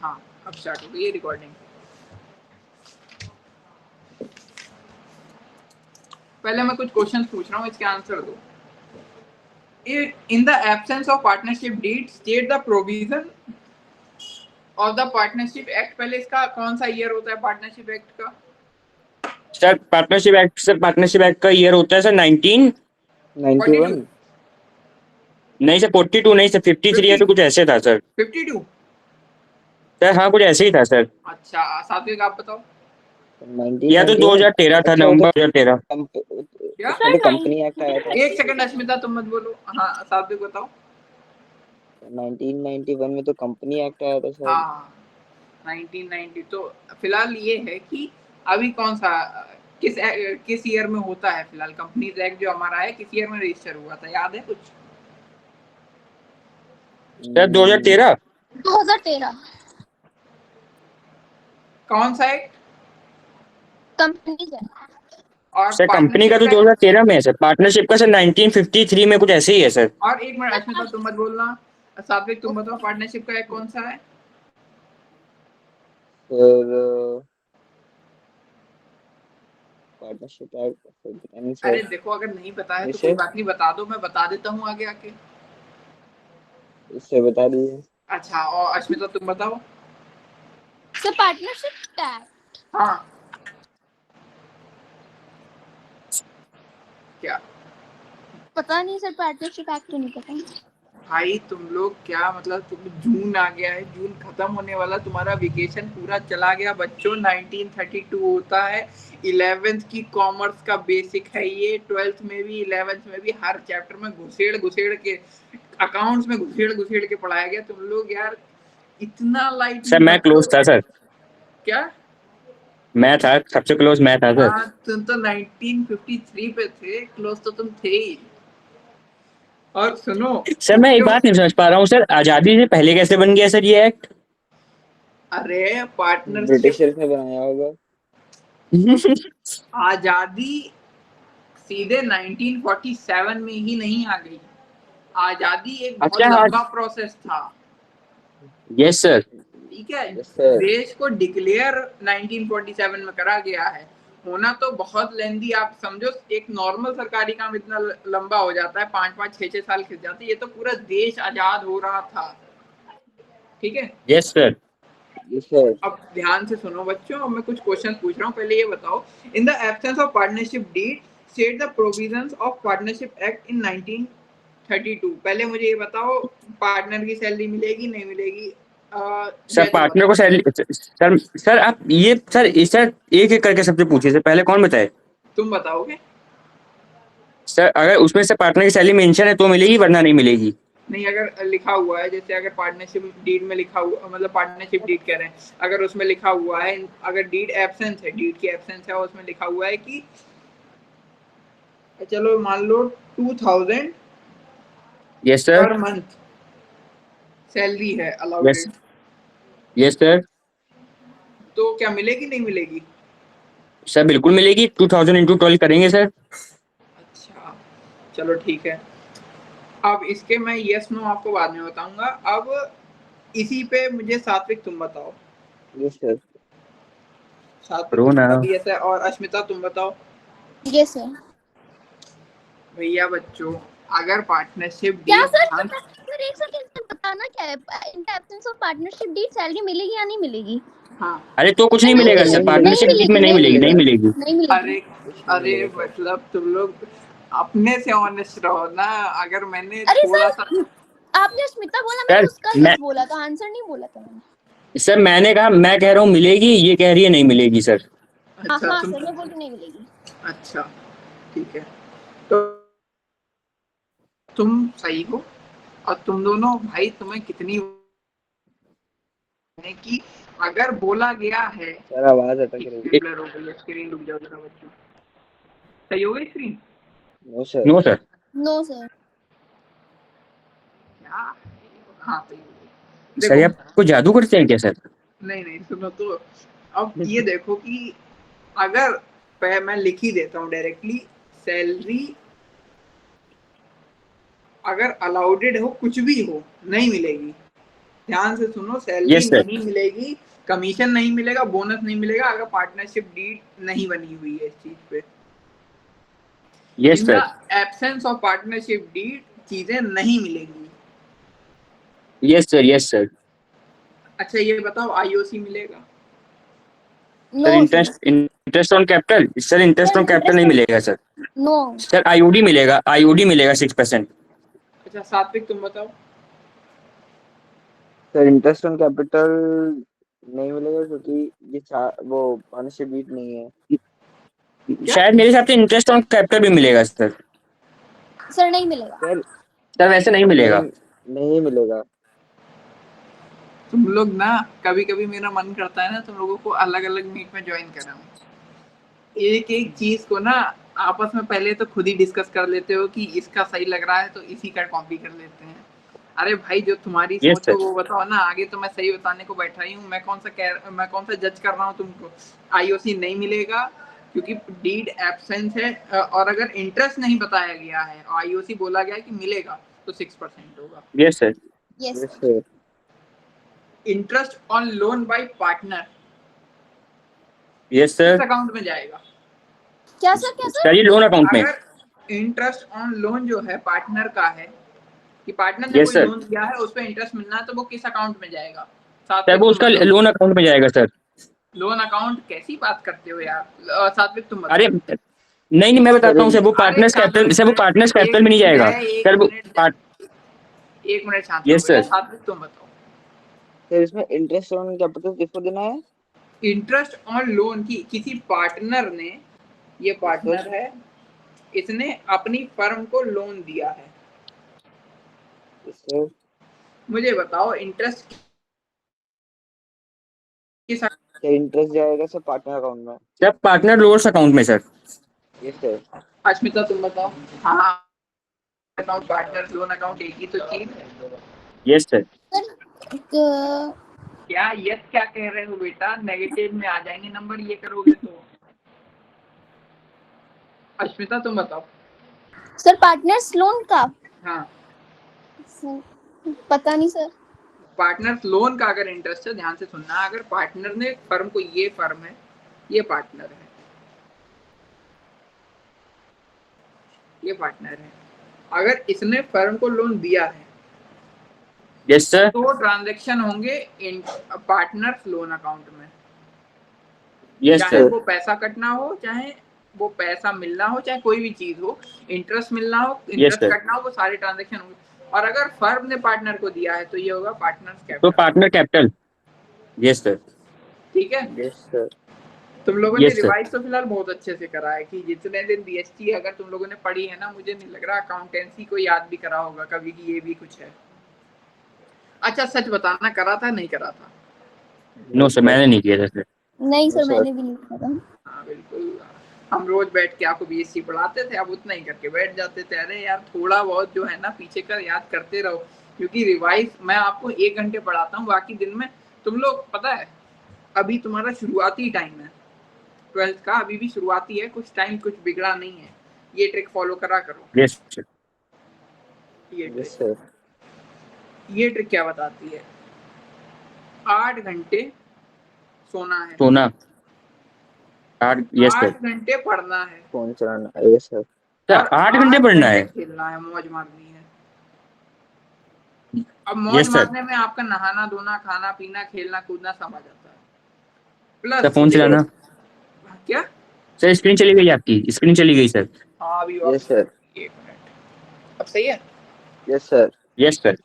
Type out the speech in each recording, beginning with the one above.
हाँ, अब स्टार्ट हो गई ये रिकॉर्डिंग। पहले मैं कुछ क्वेश्चंस पूछ रहा हूँ, इसके आंसर दो। In the absence of partnership deed, state the provision of the partnership act। पहले इसका कौन सा ईयर होता है पार्टनरशिप एक्ट का? सर पार्टनरशिप एक्ट का ईयर होता है सर 42 नहीं सर 42 नहीं सर 53 या तो कुछ ऐसे था सर। 52 सर हाँ कुछ ऐसे ही था सर। अच्छा, सात्विक आप बताओ। या तो 2013 था, नवंबर 2013। क्या? उसमें तो कंपनी एक्ट आया था। एक सेकंड अश्मिता तुम मत बोलो। हाँ सात्विक बताओ। 1991 में तो कंपनी एक्ट आया था सर। हाँ 1990। तो फिलहाल ये है कि अभी कौन सा किस ईयर में होता है फिलहाल कंपनीज एक्ट जो हमारा है, किस ईयर में रजिस्टर हुआ था, याद है कुछ? सर 2013। 2013 कौन सा एक्ट? कंपनी है। और सर कंपनी का तो 2013 में है सर, पार्टनरशिप का सर 1953 में कुछ ऐसे ही है सर। और एक मिनट अश्मिता तुम मत बोलना, सात्विक तुम बताओ पार्टनरशिप का एक्ट कौन सा है? सर पार्टनरशिप एक्ट पता नहीं सर। अरे देखो, अगर नहीं पता है तो कोई बात नहीं, बता दो, मैं बता देता हूँ आगे आके। इससे बता दीजिए। अच्छा, और अश्मिता तुम बताओ। Sir partnership act. हाँ क्या? पता नहीं सर, पार्टनरशिप एक्ट तो नहीं पता। भाई तुम लोग क्या मतलब, तुम जून आ गया है, जून खत्म होने वाला, तुम्हारा वेकेशन पूरा चला गया बच्चों। 1932 होता है, 11th की कॉमर्स का बेसिक है ये, 12th में भी 11th में भी हर चैप्टर में घुसेड़ घुसेड़ के, अकाउंट्स में घुसेड़ घुसेड़ के पढ़ाया गया। तुम लोग यार इतना लाइटली सर मैं मत क्लोज था सर। क्या? मैं था सबसे क्लोज, मैं था सर। हाँ तुम तो 1953 पे थे, क्लोज तो तुम थे ही। और सुनो सर मैं एक बात नहीं समझ पा रहा हूँ सर, आजादी से पहले कैसे बन गया सर ये एक्ट? अरे पार्टनरशिप ब्रिटिशर्स ने बनाया होगा। आजादी सीधे 1947 में ही नहीं आ गई। आजादी एक बहुत अच्छा हाँ। लंबा प्रोसेस था। Yes sir. ठीक है, Yes, sir. देश को डिक्लेयर 1947 में करा गया है। होना तो बहुत लेंदी, आप समझो एक नॉर्मल सरकारी काम इतना लंबा हो जाता है, 5-5 6-6 साल खिंच जाते हैं। ये तो पूरा देश आजाद हो रहा था। ठीक है, यस सर। Yes, sir. अब ध्यान से सुनो बच्चों, अब मैं कुछ क्वेश्चन पूछ रहा हूँ। पहले ये बताओ, in the absence of partnership deed state the provisions of partnership act in 1932। पहले मुझे ये बताओ, पार्टनर की सैलरी मिलेगी नहीं मिलेगी? सर पार्टनर को सैलरी सर आप ये सर एक एक करके सबसे पूछिए सर, पहले कौन बताए? तुम बताओगे? सर अगर उसमें से पार्टनर की सैलरी मेंशन है तो मिलेगी, वरना नहीं मिलेगी। नहीं, अगर लिखा हुआ है, जैसे अगर पार्टनरशिप डीड में लिखा हुआ, मतलब पार्टनरशिप डीड कह रहे हैं, अगर उसमें लिखा हुआ है, अगर डीड एब्सेंस है, डीड की एब्सेंस है, उसमें लिखा हुआ है कि चलो मान लो 2000 yes sir. Per month salary है अलाउडेड, यस सर। तो क्या मिलेगी नहीं मिलेगी? सर बिल्कुल मिलेगी, 2000 इंटू 12 करेंगे सर। अच्छा चलो ठीक है। अब इसके मैं यस नो आपको बाद में बताऊंगा। अब इसी पे मुझे सात्विक तुम बताओ। Yes, sir. सात्विक करो ना। तुम्हारा भी यस है, और अश्मिता तुम बताओ। Yes sir. भैया बच्चों, अगर पार्टनरशिप क्या डीड सर? सर एक सेकंड, बताना क्या है? In the absence of partnership deed salary मिलेगी या नहीं मिलेगी? हाँ अरे तो कुछ नहीं मिलेगा सर, पार्टनरशिप डीड में नहीं मिलेगी, नहीं मिलेगी। नहीं मिलेगी। अरे अरे मतलब तुम लोग अपने से ऑनेस्ट रहो ना। अगर मैंने अरे थोड़ा सर, सा आपने स्मिता बोला, मैंने सर उसका मैं यस बोला था, आंसर नहीं बोला था मैंने। सर मैंने कहा, मैं कह रहा हूँ मिलेगी, ये कह रही है नहीं मिलेगी सर। अच्छा हाँ तुम सर, मैं बोल नहीं मिलेगी। अच्छा ठीक है, तो तुम सही हो। और तुम दोनों भाई, तुम्हें कितनी कि अगर बोला गया है, सर आवाज अटक रही है। ब्लर हो गई स्क्रीन, रुक जाओ जरा बच्चों। सही हो गई screen? No sir. No sir. No sir. क्या? हाँ सही हो गई। सर देखो, आपको जादू करते हैं क्या सर? नहीं नहीं सुनो तो, अब ये देखो कि अगर मैं लिख ही देता हूँ डायरेक्टली, सैलरी अगर अलाउडेड हो, कुछ भी हो, नहीं मिलेगी। ध्यान से सुनो, सैलरी Yes, sir. नहीं मिलेगी, कमीशन नहीं मिलेगा, बोनस नहीं मिलेगा अगर पार्टनरशिप डीड नहीं बनी हुई है इस चीज पे। Yes, in sir. The absence of partnership deed चीजें नहीं मिलेंगी। Yes, sir. Yes, sir. अच्छा ये बताओ आईओसी मिलेगा? Sir no interest on capital, sir interest sir on capital नहीं मिलेगा सर। नो सर आईओडी मिलेगा, आईओडी मिलेगा 6%। अच्छा सात्विक तुम बताओ। सर इंटरेस्ट ऑन कैपिटल नहीं मिलेगा क्योंकि ये वो पार्टनरशिप डीड नहीं है। शायद मेरे हिसाब से इंटरेस्ट ऑन कैपिटल भी मिलेगा सर। सर नहीं मिलेगा। सर सर वैसे नहीं मिलेगा। नहीं मिलेगा। तुम लोग ना कभी कभी मेरा मन करता है ना तुम लोगों को अलग अलग मीट में ज्वाइन कराऊं, एक एक चीज को ना आपस में पहले तो खुद ही डिस्कस कर लेते हो कि इसका सही लग रहा है तो इसी का कॉपी कर लेते हैं। अरे भाई जो तुम्हारी Yes, सोच हो sir. वो बताओ ना, आगे तो मैं सही बताने को बैठा ही हूँ। मैं कौन सा जज कर रहा हूँ तुमको? आईओसी नहीं मिलेगा क्योंकि डीड एब्सेंस है, और अगर इंटरेस्ट नहीं बताया गया है आईओसी बोला गया है कि मिलेगा तो 6% होगा। Yes sir. Yes yes sir. Interest on loan by partner yes किस सर। अकाउंट में जाएगा? क्या सर सर ये लोन अकाउंट में। अगर इंटरेस्ट ऑन लोन जो है पार्टनर का है कि पार्टनर ने Yes, कोई sir. लोन दिया है उस पर इंटरेस्ट मिलना है तो वो किस अकाउंट में जाएगा? सर वो उसका लोन अकाउंट में जाएगा सर। लोन अकाउंट कैसी बात करते हो यार? सात्विक तुम बताओ। अरे नहीं मैं बताता हूँ सर, वो पार्टनर्स कैपिटल सर, वो पार्टनर्स कैपिटल में नहीं जाएगा सर। वो एक मिनट शांत Yes, हो भैया। sir. सात्विक तुम बताओ। सर इसमें इंटरेस्ट ऑन कैपिटल किसको देना है? इंटरेस्ट ऑन लोन की किसी पार्टनर ने, ये पार्टनर है, इसने अपनी फर्म को लोन दिया है। सर मुझे बताओ इंटरेस्ट किस सर इंटरेस्ट जाएगा सर पार्टनर अकाउंट में। सर पार्टनर लोअर्स अकाउंट में सर। Yes sir. अश्मिता तुम बताओ। हाँ अकाउंट पार्टनर लोन अकाउंट एक ही तो चीज है। Yes sir. क्या यस क्या कह रहे हो बेटा? नेगेटिव में आ जाएंगे नंबर ये करोगे तो। अश्मिता तुम बताओ। सर पार्टनर्स लोन का हाँ सर पता नहीं सर। पार्टनर लोन का अगर इंटरेस्ट है, ध्यान से सुनना, अगर पार्टनर ने फर्म को, ये फर्म है, ये पार्टनर है, ये पार्टनर है, अगर इसने फर्म को लोन दिया है यस सर। तो ट्रांजैक्शन होंगे पार्टनर्स लोन अकाउंट में। यस चाहे सर। वो पैसा कटना हो, चाहे वो पैसा मिलना हो, चाहे कोई भी चीज हो, इंटरेस्ट मिलना हो, इंटरेस्ट sir. कटना हो, वो सारे ट्रांजैक्शन होंगे। और अगर फर्म ने पार्टनर को दिया है तो ये होगा पार्टनर्स तो capital. Partner capital. Yes sir. ठीक है। Yes sir. तुम लोगों ने Yes, sir. रिवाइज तो फिलहाल बहुत अच्छे से करा है कि जितने दिन बीएसटी अगर तुम लोगों ने पढ़ी है ना, मुझे नहीं लग रहा अकाउंटेंसी को याद भी करा होगा कभी कि ये भी कुछ है। अच्छा सच बताना, करा था नहीं करा था? नो सर मैंने नहीं किया था सर। नहीं सर सर। मैंने भी नहीं किया था। हाँ बिल्कुल, हम रोज बैठ के आपको बीएससी पढ़ाते थे, अब उतना ही करके बैठ जाते थे। अरे यार थोड़ा बहुत जो है ना पीछे का याद करते रहो, क्योंकि रिवाइज मैं आपको 1 घंटे पढ़ाता हूँ, बाकी दिन में तुम लोग, पता है अभी तुम्हारा शुरुआती टाइम है 12th का, अभी भी शुरुआती है, कुछ टाइम कुछ बिगड़ा नहीं है। ये ट्रिक फॉलो करा करो। Yes sir. Yes sir. ये ट्रिक क्या बताती है? 8 घंटे सोना है, सोना। Yes sir. 8 घंटे पढ़ना है, फोन चलाना। Yes sir. सर 8 घंटे पढ़ना है। खेलना है, मौज मारनी है। अब मौज Yes, sir. मारने में आपका नहाना धोना, खाना पीना, खेलना कूदना सब आ जाता है। सर प्लस फोन चलाना। क्या? सर स्क्रीन चली गई, आपकी स्क्रीन चली गई सर। हाँ अभी यस सर। 1 मिनट, अब सही है? Yes sir. Yes sir.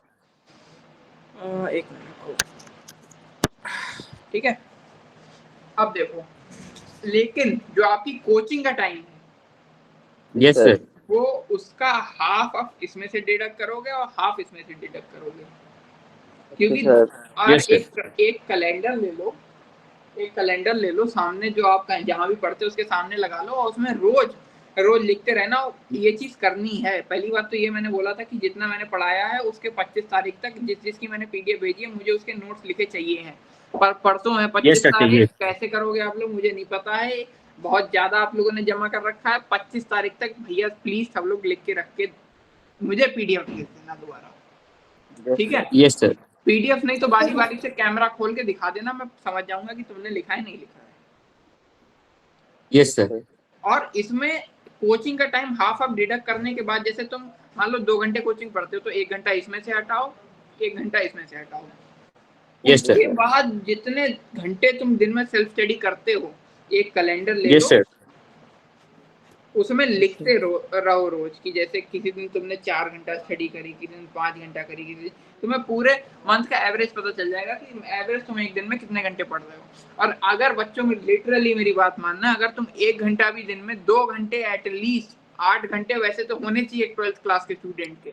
1 minute, ठीक है। अब देखो, लेकिन जो आपकी कोचिंग का टाइम है, यस सर। वो उसका हाफ आप इसमें से डिडक्ट करोगे और हाफ इसमें से डिडक्ट करोगे, क्योंकि सर। और Yes, sir. एक कैलेंडर ले लो, एक कैलेंडर ले लो सामने, जो आप जहाँ भी पढ़ते हो उसके सामने लगा लो, और उसमें रोज लिखते रहना। ये चीज करनी है। पहली बात तो ये मैंने बोला था कि जितना मैंने पढ़ाया है उसके 25 तारीख तक जिसकी मैंने पीडीएफ भेजी है, मुझे उसके नोट्स लिखे चाहिए हैं। पर परसों है 25 Yes, sir, तारीख, कैसे करोगे आप लोग मुझे नहीं पता है, बहुत ज्यादा आप लोगों ने जमा कर रखा है। 25 तारीख तक भैया प्लीज सब लोग लिख के रख के मुझे पीडीएफ भेज देना दोबारा, ठीक है? Yes sir. पीडीएफ नहीं तो बारी बारी से कैमरा खोल के दिखा देना, मैं समझ जाऊंगा कि तुमने लिखा है नहीं लिखा है। Yes sir. और इसमें कोचिंग का टाइम हाफ डिडक्ट करने के बाद, जैसे तुम मान लो 2 घंटे कोचिंग पढ़ते हो तो 1 घंटा इसमें से हटाओ, 1 घंटा इसमें से हटाओ। यस उसके सर। बाद जितने घंटे तुम दिन में सेल्फ स्टडी करते हो, एक कैलेंडर ले यस लो, सर। उसमें लिखते रहो रोज की, जैसे किसी दिन तुमने 4 घंटा स्टडी करी, किसी दिन 5 घंटा करी, किसी दिन तुम्हें पूरे मंथ का एवरेज पता चल जाएगा कि एवरेज तुम एक दिन में कितने घंटे पढ़ रहे हो। और अगर बच्चों में लिटरली मेरी बात मानना, अगर तुम 1 घंटा भी दिन में, 2 घंटे एटलीस्ट, 8 घंटे वैसे तो होने चाहिए 12th क्लास के स्टूडेंट के,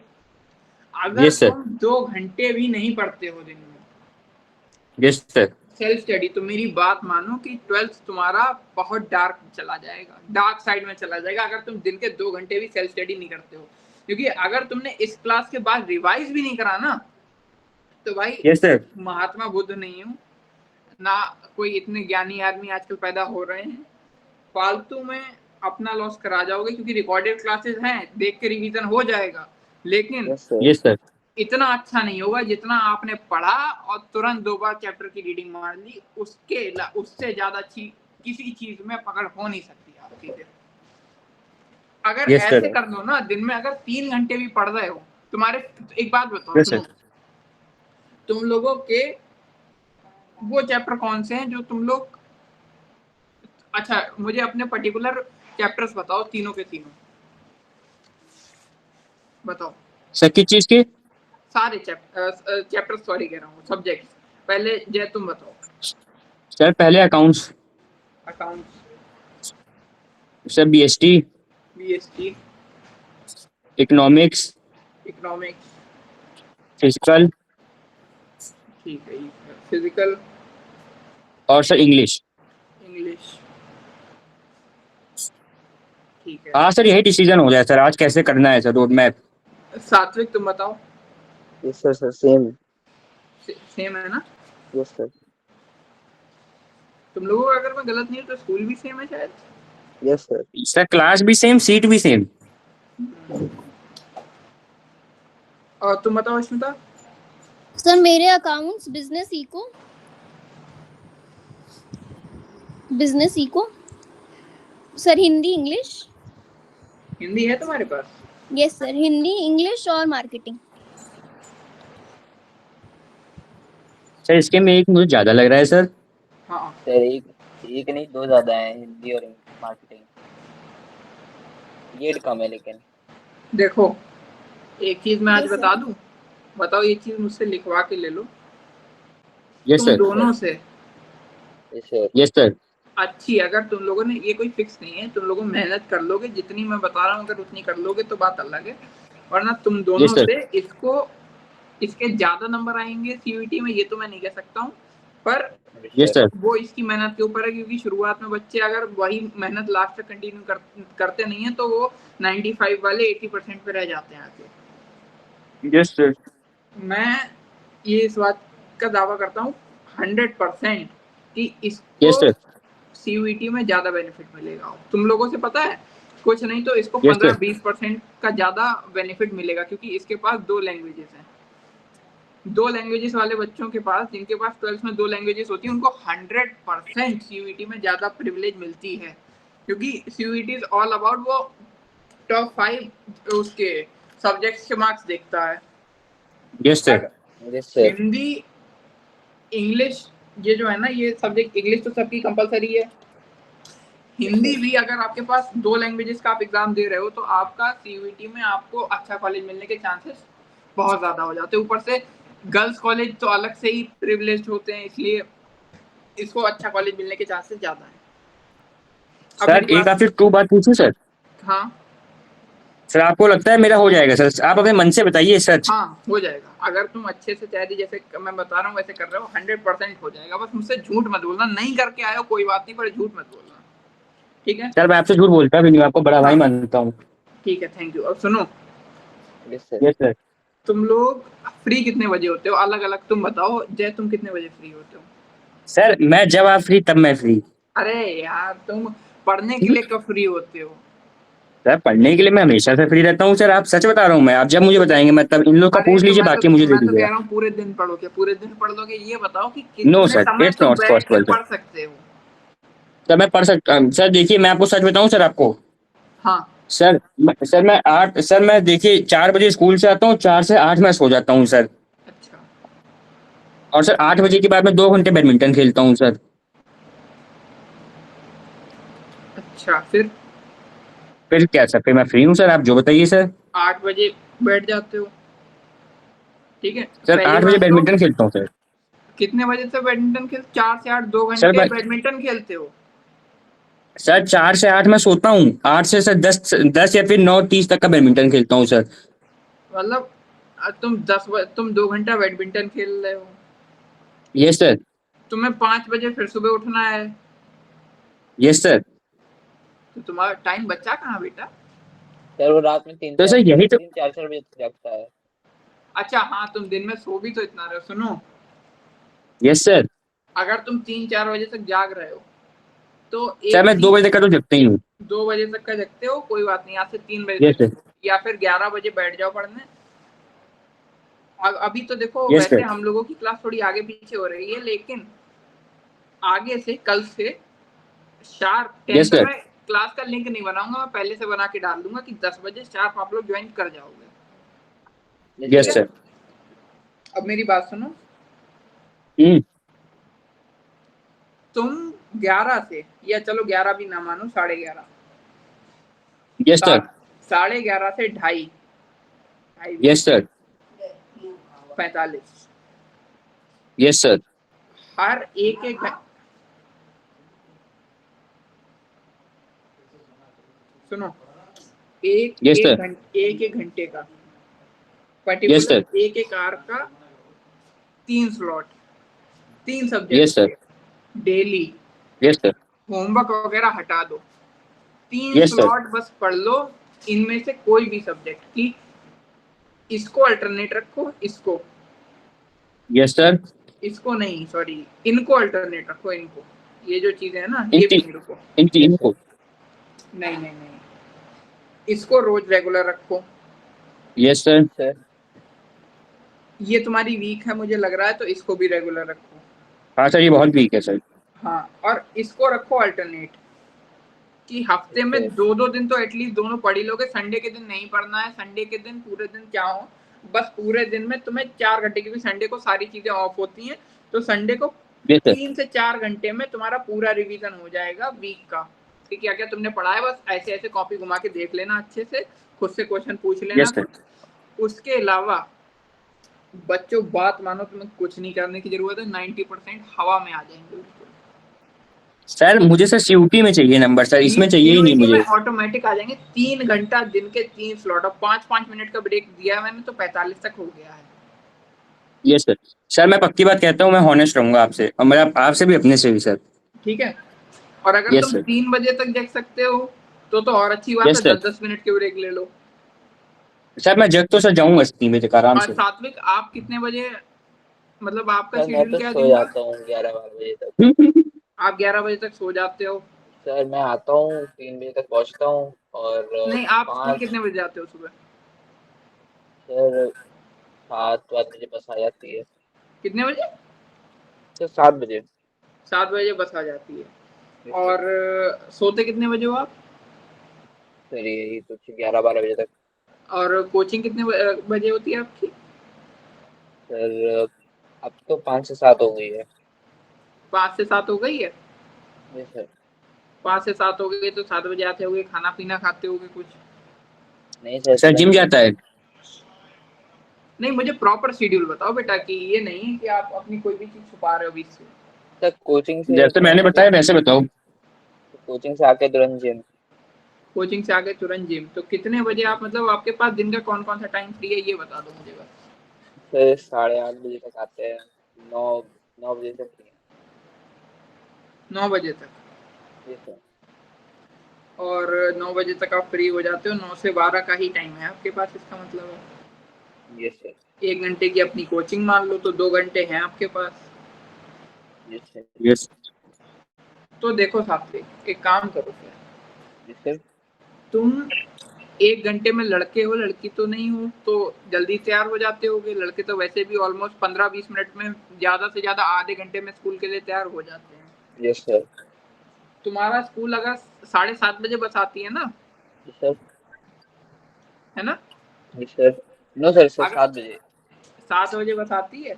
अगर यस सर। तुम 2 घंटे भी नहीं पढ़ते हो दिन में यस सर। सेल्फ स्टडी, तो मेरी बात मानो कि 12th तुम्हारा बहुत डार्क चला जाएगा, डार्क साइड में चला जाएगा, अगर तुम दिन के 2 घंटे भी सेल्फ स्टडी नहीं करते हो। क्योंकि अगर तुमने इस क्लास के बाद रिवाइज भी नहीं करा ना, तो भाई यस सर। महात्मा बुद्ध नहीं हूँ ना, कोई इतने ज्ञानी आदमी आजकल पैदा हो रहे हैं, फालतू में अपना लॉस करा जाओगे। क्योंकि रिकॉर्डेड क्लासेस हैं, देख के रिवीजन हो जाएगा, लेकिन यस सर। इतना अच्छा नहीं होगा जितना आपने पढ़ा और तुरंत 2 बार चैप्टर की रीडिंग मार ली। उससे ज्यादा अच्छी किसी चीज में पकड़ हो नहीं सकती आपकी। फिर अगर Yes, ऐसे sir. कर लो ना, दिन में अगर 3 घंटे भी पढ़ रहे हो तुम्हारे, एक बात बताओ, Yes, sir. सुनो, तुम लोगों के वो चैप्टर कौन से हैं जो तुम लोग, अच्छा मुझे अपने पर्टिकुलर चैप्टर्स बताओ, तीनों के तीनों बताओ। सर किस चीज के? सारे चैप्टर सॉरी कह रहा हूँ, सब्जेक्ट। पहले जय तुम बताओ। सर पहले accounts, accounts, sir BST, BST, economics, economics, physical ठीक है, फिजिकल, और सर इंग्लिश। इंग्लिश, ठीक है। हाँ सर, यही डिसीजन हो गया सर, आज कैसे करना है सर रोड मैप। सात्विक तुम बताओ। Yes sir, sir same. Same है ना? Yes sir. तुम लोगों का अगर मैं गलत नहीं हूँ तो स्कूल भी सेम है शायद। Yes sir. सर क्लास भी सेम, सीट भी सेम। और तुम बताओ अश्मिता। सर मेरे accounts, business eco, sir Hindi English. Hindi है तुम्हारे पास? यस सर, हिंदी इंग्लिश और मार्केटिंग। सर इसके में एक मुझे ज्यादा लग रहा है सर। हाँ सर एक नहीं, 2 ज्यादा है, हिंदी और मार्केटिंग। ये कम है लेकिन। देखो, एक चीज मैं आज Yes, sir. बता दूं, बताओ ये चीज मुझसे लिखवा के ले लो। यस तुम सर। दोनों से यस सर। Yes sir. अच्छी, अगर तुम लोगों ने, ये कोई फिक्स नहीं है, तुम लोगों मेहनत कर लोगे जितनी मैं बता रहा हूँ, अगर उतनी कर लोगे तो बात अलग है, वरना तुम दोनों Yes, sir. से इसके ज्यादा नंबर आएंगे सीयूईटी में, ये तो मैं नहीं कह सकता हूँ, पर यस सर। वो इसकी मेहनत के ऊपर है। क्योंकि शुरुआत में बच्चे अगर वही मेहनत लास्ट तक कंटिन्यू करते नहीं है तो वो 95 वाले 80% पे रह जाते हैं आके। Yes sir. मैं ये इस बात का दावा करता हूँ 100% कि यस इसको सर। सीयूईटी में ज्यादा बेनिफिट मिलेगा। तुम लोगों से पता है, कुछ नहीं तो इसको Yes, sir. 15-20% का ज्यादा बेनिफिट मिलेगा, क्योंकि इसके पास 2 लैंग्वेजेस हैं। 2 लैंग्वेजेस वाले बच्चों के पास, जिनके पास 12th में 2 लैंग्वेजेस होती हैं, उनको 100% सीयूईटी में ज्यादा प्रिविलेज मिलती है। क्योंकि सीयूईटी इज ऑल अबाउट, वो टॉप 5 उसके सब्जेक्ट्स के मार्क्स देखता है। Yes sir. Yes sir. Hindi, English, ये जो है ना, ये सब्जेक्ट, इंग्लिश तो सबकी कंपलसरी है, हिंदी भी अगर आपके पास 2 लैंग्वेजेस का आप एग्जाम दे रहे हो तो आपका सीयूईटी में आपको अच्छा कॉलेज मिलने के चांसेस बहुत ज्यादा हो जाते हैं। ऊपर से गर्ल्स कॉलेज तो अलग से ही प्रिविलेज्ड होते हैं, इसलिए इसको अच्छा कॉलेज मिलने के चांसेस ज्यादा हैं। अब सर मेरी एक बात, आपसे ट्रू बात पूछूं सर? हाँ सर आपको लगता है मेरा हो जाएगा सर? आप अपने मन से बताइए सच। हाँ हो जाएगा। अगर तुम अच्छे से तैयारी जैसे मैं बता रहा हूँ वैसे कर रहे हो, 100% हो जाएगा। बस मुझसे झूठ मत बोलना, नहीं करके आए हो कोई बात नहीं, पर झूठ मत बोलना, ठीक है? सर मैं आपसे झूठ बोलता भी नहीं, आपको बड़ा भाई मानता हूँ। ठीक है, थैंक यू। अब सुनो, यस सर। Yes sir. तुम लोग फ्री कितने बजे होते हो अलग अलग? तुम बताओ जय, तुम कितने बजे फ्री होते हो? सर मैं जब आप फ्री तब मैं फ्री। अरे यार, तुम पढ़ने के लिए कब फ्री होते हो? सर पढ़ने के लिए मैं हमेशा से फ्री रहता हूँ सर, आप सच बता रहा हूँ मैं, आप जब मुझे बताएंगे मैं तब इन लोग का अरे पूछ तो लीजिए, बाकी मुझे दे मैं तो कह दीजिएगा। रहा हूँ पूरे दिन पढ़ोगे, पूरे दिन पढ़ लोगे, ये बताओ कि नो कितने सर, समय इट्स तुम नॉट बैठ के पॉसिबल सर। पढ़ सकते हो। सर मैं पढ़ सकता हूँ सर, देखिए मैं आपको सच बताऊँ सर आपको। हाँ सर मैं 8, सर मैं देखिए 4 बजे स्कूल से आता हूँ, 4 से 8 मैं सो जाता हूँ सर। अच्छा और सर 8 बजे के बाद मैं 2 घंटे बैडमिंटन खेलता हूँ सर। अच्छा, फिर क्या सर, फिर मैं फ्री हूँ सर, आप जो बताइए सर। 8 बजे बैठ जाते हो, ठीक है। सर पहली 8 बजे बात तो बैडमिंटन खेलता हूँ सर। कितने बजे से बैडमिंटन खेल, 4 से 8 दो सर घंटे मैं बैडमिंटन खेलते हो? सर 4 से 8 मैं सोता हूँ, 8 से सर 10 या फिर 9:30 तक का बैडमिंटन खेलता हूँ सर। मतलब तुम 2 घंटा बैडमिंटन खेल रहे हो, यस सर। तुम्हें 5 बजे फिर सुबह उठना है, यस सर। तो तुम्हारा टाइम बचा कहाँ बेटा? सर वो रात में तो सर यही तो। 3-4 बजे तक जागता है। अच्छा हाँ, तुम दिन में सो भी तो इतना रहे हो। सुनो, यस सर। अगर तुम 3-4 बजे तक जाग रहे हो तो सर एक मैं 2 बजे तक का तो जगता ही हूँ। 2 बजे तक का जगते हो, कोई बात नहीं, यहाँ से 3 बजे यस तक सर। सो, या फिर 11 बजे बैठ जाओ पढ़ने। अभी तो देखो, यस वैसे सर। हम लोगों की क्लास थोड़ी आगे पीछे हो रही है, लेकिन आगे से कल से शार्प यस 10 पे सर। मैं क्लास का लिंक नहीं बनाऊंगा, मैं पहले से बना के डाल दूंगा कि 10 बजे शार्प आप लोग ज्वाइन कर जाओगे, ठीक यस है। सर। अब मेरी बात सुनो, हम्म। तुम 11 से, या चलो 11 भी ना मानो, 11:30, यस सर। 11:30 से ढाई, ढाई यस सर। 45, yes sir. हर एक सुनो, यस सर। एक एक घंटे का, यस सर। पर्टिकुलर एक एक आवर का 3 स्लॉट, 3 सब्जेक्ट यस सर। के डेली। Yes sir. होमवर्क वगैरह हटा दो, तीन यस सर। स्लॉट बस पढ़ लो, इनमें से कोई भी सब्जेक्ट की। इसको अल्टरनेट रखो, यस सर। इसको नहीं, सॉरी, इनको अल्टरनेट रखो, इनको, ये जो चीजें है ना, इन ये भी तीन नहीं रुको, इन यस तीन सर। को। नहीं नहीं नहीं, इसको रोज रेगुलर रखो। Yes sir. सर ये तुम्हारी वीक है मुझे लग रहा है, तो इसको भी रेगुलर रखो। हाँ सर, ये बहुत वीक है सर। हाँ, और इसको रखो अल्टरनेट, कि हफ्ते में सर 2-2 दिन तो एटलीस्ट दोनों पढ़ ही लोगे। संडे के दिन नहीं पढ़ना है, संडे के दिन पूरे दिन क्या हो, बस पूरे दिन में तुम्हें 4 घंटे, क्योंकि संडे को सारी चीजें ऑफ होती हैं, तो संडे को यस सर। 3 से 4 घंटे में तुम्हारा पूरा रिवीजन हो जाएगा वीक का, कि क्या क्या तुमने पढ़ा है। बस ऐसे ऐसे कॉपी घुमा के देख लेना अच्छे से, खुद से क्वेश्चन पूछ लेना यस सर। कुछ। उसके अलावा बच्चों, बात मानो, तुम्हें कुछ नहीं करने की जरूरत है, 90% हवा में आ जाएंगे बिल्कुल। सर मुझे सर सीयूटी में चाहिए नंबर सर, इसमें चाहिए ही नहीं सीयूईटी में मुझे। ऑटोमेटिक आ जाएंगे। 3 घंटा दिन के 3 स्लॉट, और 5-5 मिनट का ब्रेक दिया है मैंने, तो 45 तक हो गया है। Yes sir. सर मैं पक्की बात कहता हूँ, मैं हॉनेस्ट रहूंगा आपसे, और मैं आपसे भी अपने से भी सर। ठीक है, और अगर यस तुम सर। 3 बजे तक जग सकते हो तो और अच्छी बात है, यस सर। 10-10 मिनट के ब्रेक ले लो। सर मैं जग तो सर जाऊंगा 3 बजे तक आराम और से। सात्विक, आप कितने बजे, मतलब आपका सर मैं शेड्यूल तो क्या है सो दिन का? जाता हूँ 11-12 बजे तक। आप 11 बजे तक सो जाते हो? सर मैं आता हूँ 3 बजे तक पहुँचता हूँ, और नहीं, आप स्कूल 5 कितने बजे जाते हो सुबह? सर 7-8 बजे बस आ जाती है। कितने बजे? सर 7 बजे। 7 बजे बस आ जाती है। Yes sir. और सोते कितने बजे हो आप? सर यही कुछ 11-12 बजे तक। और कोचिंग कितने बजे होती है आपकी? सर अब तो 5 से 7 हो गई है। 5 से 7 हो गई है? Yes sir. 5 से 7 हो गई, तो 7 बजे आते होगे, खाना पीना खाते होगे कुछ? नहीं सर, सर जिम तुरंत जाता है। नहीं, मुझे प्रॉपर शेड्यूल बताओ बेटा, कि ये नहीं कि आप अपनी कोई भी चीज छुपा रहे हो बीच से। सर कोचिंग से जैसे मैंने तुरंत बताया वैसे बताओ। कोचिंग से आके तुरंत जिम। कोचिंग से आके तुरंत जिम, तो कितने बजे आप, मतलब आपके पास दिन का कौन कौन सा टाइम फ्री है, ये बता दो मुझे बस। सर 8:30 बजे तक आते हैं। 9 9 बजे तक फ्री है। 9 बजे तक? Yes sir. और 9 बजे तक आप फ्री हो जाते हो, 9 से 12 का ही टाइम है आपके पास, इसका मतलब है यस सर। 1 घंटे की अपनी कोचिंग मान लो, तो 2 घंटे हैं आपके पास। Yes sir. यस। तो देखो सात्विक, एक काम करो फिर, यस सर। तुम 1 घंटे में लड़के हो, लड़की तो नहीं हो, तो जल्दी तैयार हो जाते होगे। लड़के तो वैसे भी ऑलमोस्ट 15-20 मिनट में, ज्यादा से ज्यादा आधे घंटे में स्कूल के लिए तैयार हो जाते हैं। Yes sir. तुम्हारा स्कूल अगर 7:30 बजे बस आती है ना, सर है ना? सर नो सर, सर अगर 7 बजे। 7 बजे बस आती है,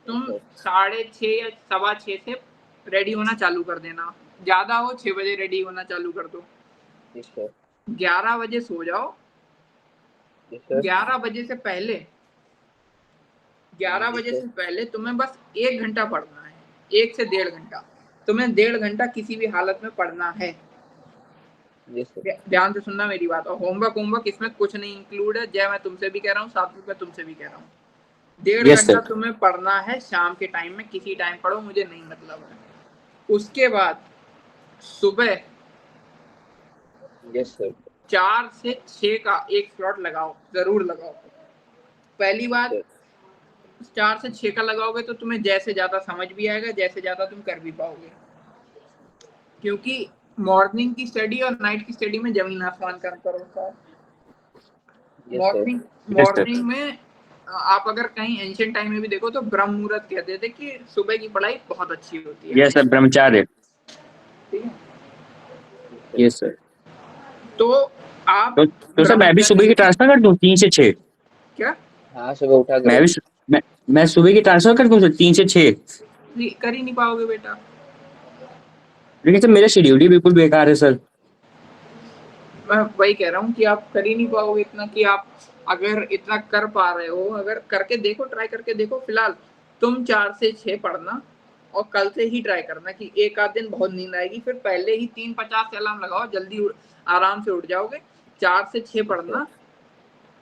तुम सर 6:30 या 6:15 से रेडी होना चालू कर देना। ज्यादा हो 6 बजे रेडी होना चालू कर दो। Yes sir. 11 बजे सो जाओ। Yes sir. 11 बजे से पहले, 11 बजे से पहले तुम्हें बस 1 घंटा पढ़ना है, 1 से 1.5 घंटा। तुम्हें 1.5 घंटा किसी भी हालत में पढ़ना है। Yes sir. ध्यान से सुनना मेरी बात। और होमवर्क इसमें कुछ नहीं इंक्लूड है। जय, मैं तुमसे भी कह रहा हूँ, साथ में तुमसे भी कह रहा हूँ। 1.5 यस घंटा सर। तुम्हें पढ़ना है शाम के टाइम में, किसी टाइम पढ़ो, मुझे नहीं मतलब है। उसके बाद सुबह यस सर। 4 से 6 का एक स्लॉट लगाओ, जरूर लगाओ। पहली बात, 4 से 6 का लगाओगे तो तुम्हें जैसे ज्यादा समझ भी आएगा, जैसे ज्यादा तुम कर भी पाओगे। क्योंकि मॉर्निंग की स्टडी और नाइट की स्टडी में जमीन आसमान का अंतर होता है। मॉर्निंग में आप अगर कहीं एंशिएंट टाइम में भी देखो तो ब्रह्म मुहूर्त कहते थे कि सुबह की पढ़ाई बहुत अच्छी होती है। Yes sir, ब्रह्मचार्य। ठीक है, यस सर। तो आप तो सर मैं भी सुबह की ट्रांसफर कर दूं 3 से 6? क्या? हाँ सुबह उठा करो। मैं सुबह की ट्रांसफर कर दूं सर 3 से 6? कर ही नहीं पाओगे बेटा। लेकिन सर मेरा शेड्यूल ही बिल्कुल बेकार है सर। मैं वही कह रहा हूँ कि आप कर ही नहीं पाओगे इतना। कि आप अगर इतना कर पा रहे हो, अगर करके देखो, ट्राई करके देखो। फिलहाल तुम 4 से 6 पढ़ना, और कल से ही ट्राई करना कि एक आध दिन बहुत नींद आएगी, फिर पहले ही 3:50 अलार्म लगाओ, जल्दी आराम से उठ जाओगे। 4 से 6 पढ़ना।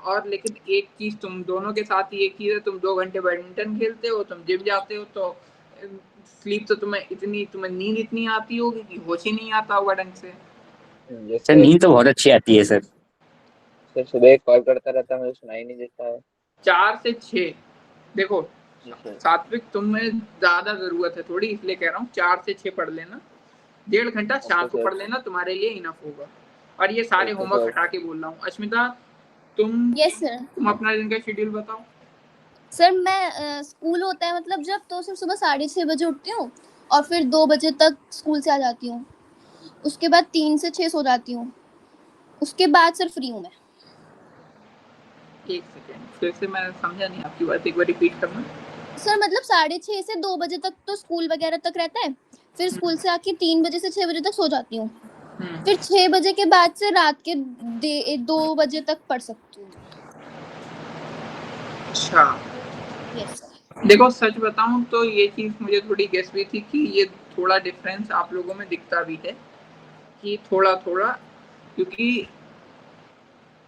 और लेकिन एक चीज तुम दोनों के साथ ही एक चीज है, तुम 2 घंटे बैडमिंटन खेलते हो, तुम जिम जाते हो, तो स्लीप तो तुम्हें नींद इतनी आती होगी कि होश ही नहीं आता होगा ढंग से। सर नींद तो बहुत अच्छी आती है सर। सर सुबह कॉल करता रहता है, मुझे सुनाई नहीं देता है। 4 से 6 देखो सात्विक, तुम्हें ज्यादा जरूरत है थोड़ी, इसलिए कह रहा हूँ 4 से 6 पढ़ लेना। 1.5 घंटा शाम को पढ़ लेना, तुम्हारे लिए इनफ होगा। और ये सारे होमवर्क हटा के बोल रहा हूँ। अश्मिता, तुम यस सर। तुम अपना दिन का शेड्यूल बताओ। सर मैं स्कूल होता है मतलब जब, तो सर सुबह 6:30 बजे उठती हूँ और फिर 2 बजे तक स्कूल से आ जाती हूँ। उसके बाद 3 से 6 सो जाती हूँ। उसके बाद सर फ्री हूँ मैं। एक सेकेंड, फिर से मैं समझा नहीं आपकी बात, एक बार रिपीट करना। सर मतलब 6:30 से 2 बजे तक तो स्कूल वगैरह तक रहता है, फिर स्कूल से आके 3 बजे से 6 बजे तक सो जाती हूँ। फिर 6 बजे के बाद से रात के 2 बजे तक पढ़ सकती हूँ। अच्छा, यस सर। देखो सच बताऊं तो ये चीज मुझे थोड़ी गेस भी थी कि ये थोड़ा डिफरेंस आप लोगों में दिखता भी है कि थोड़ा थोड़ा, क्योंकि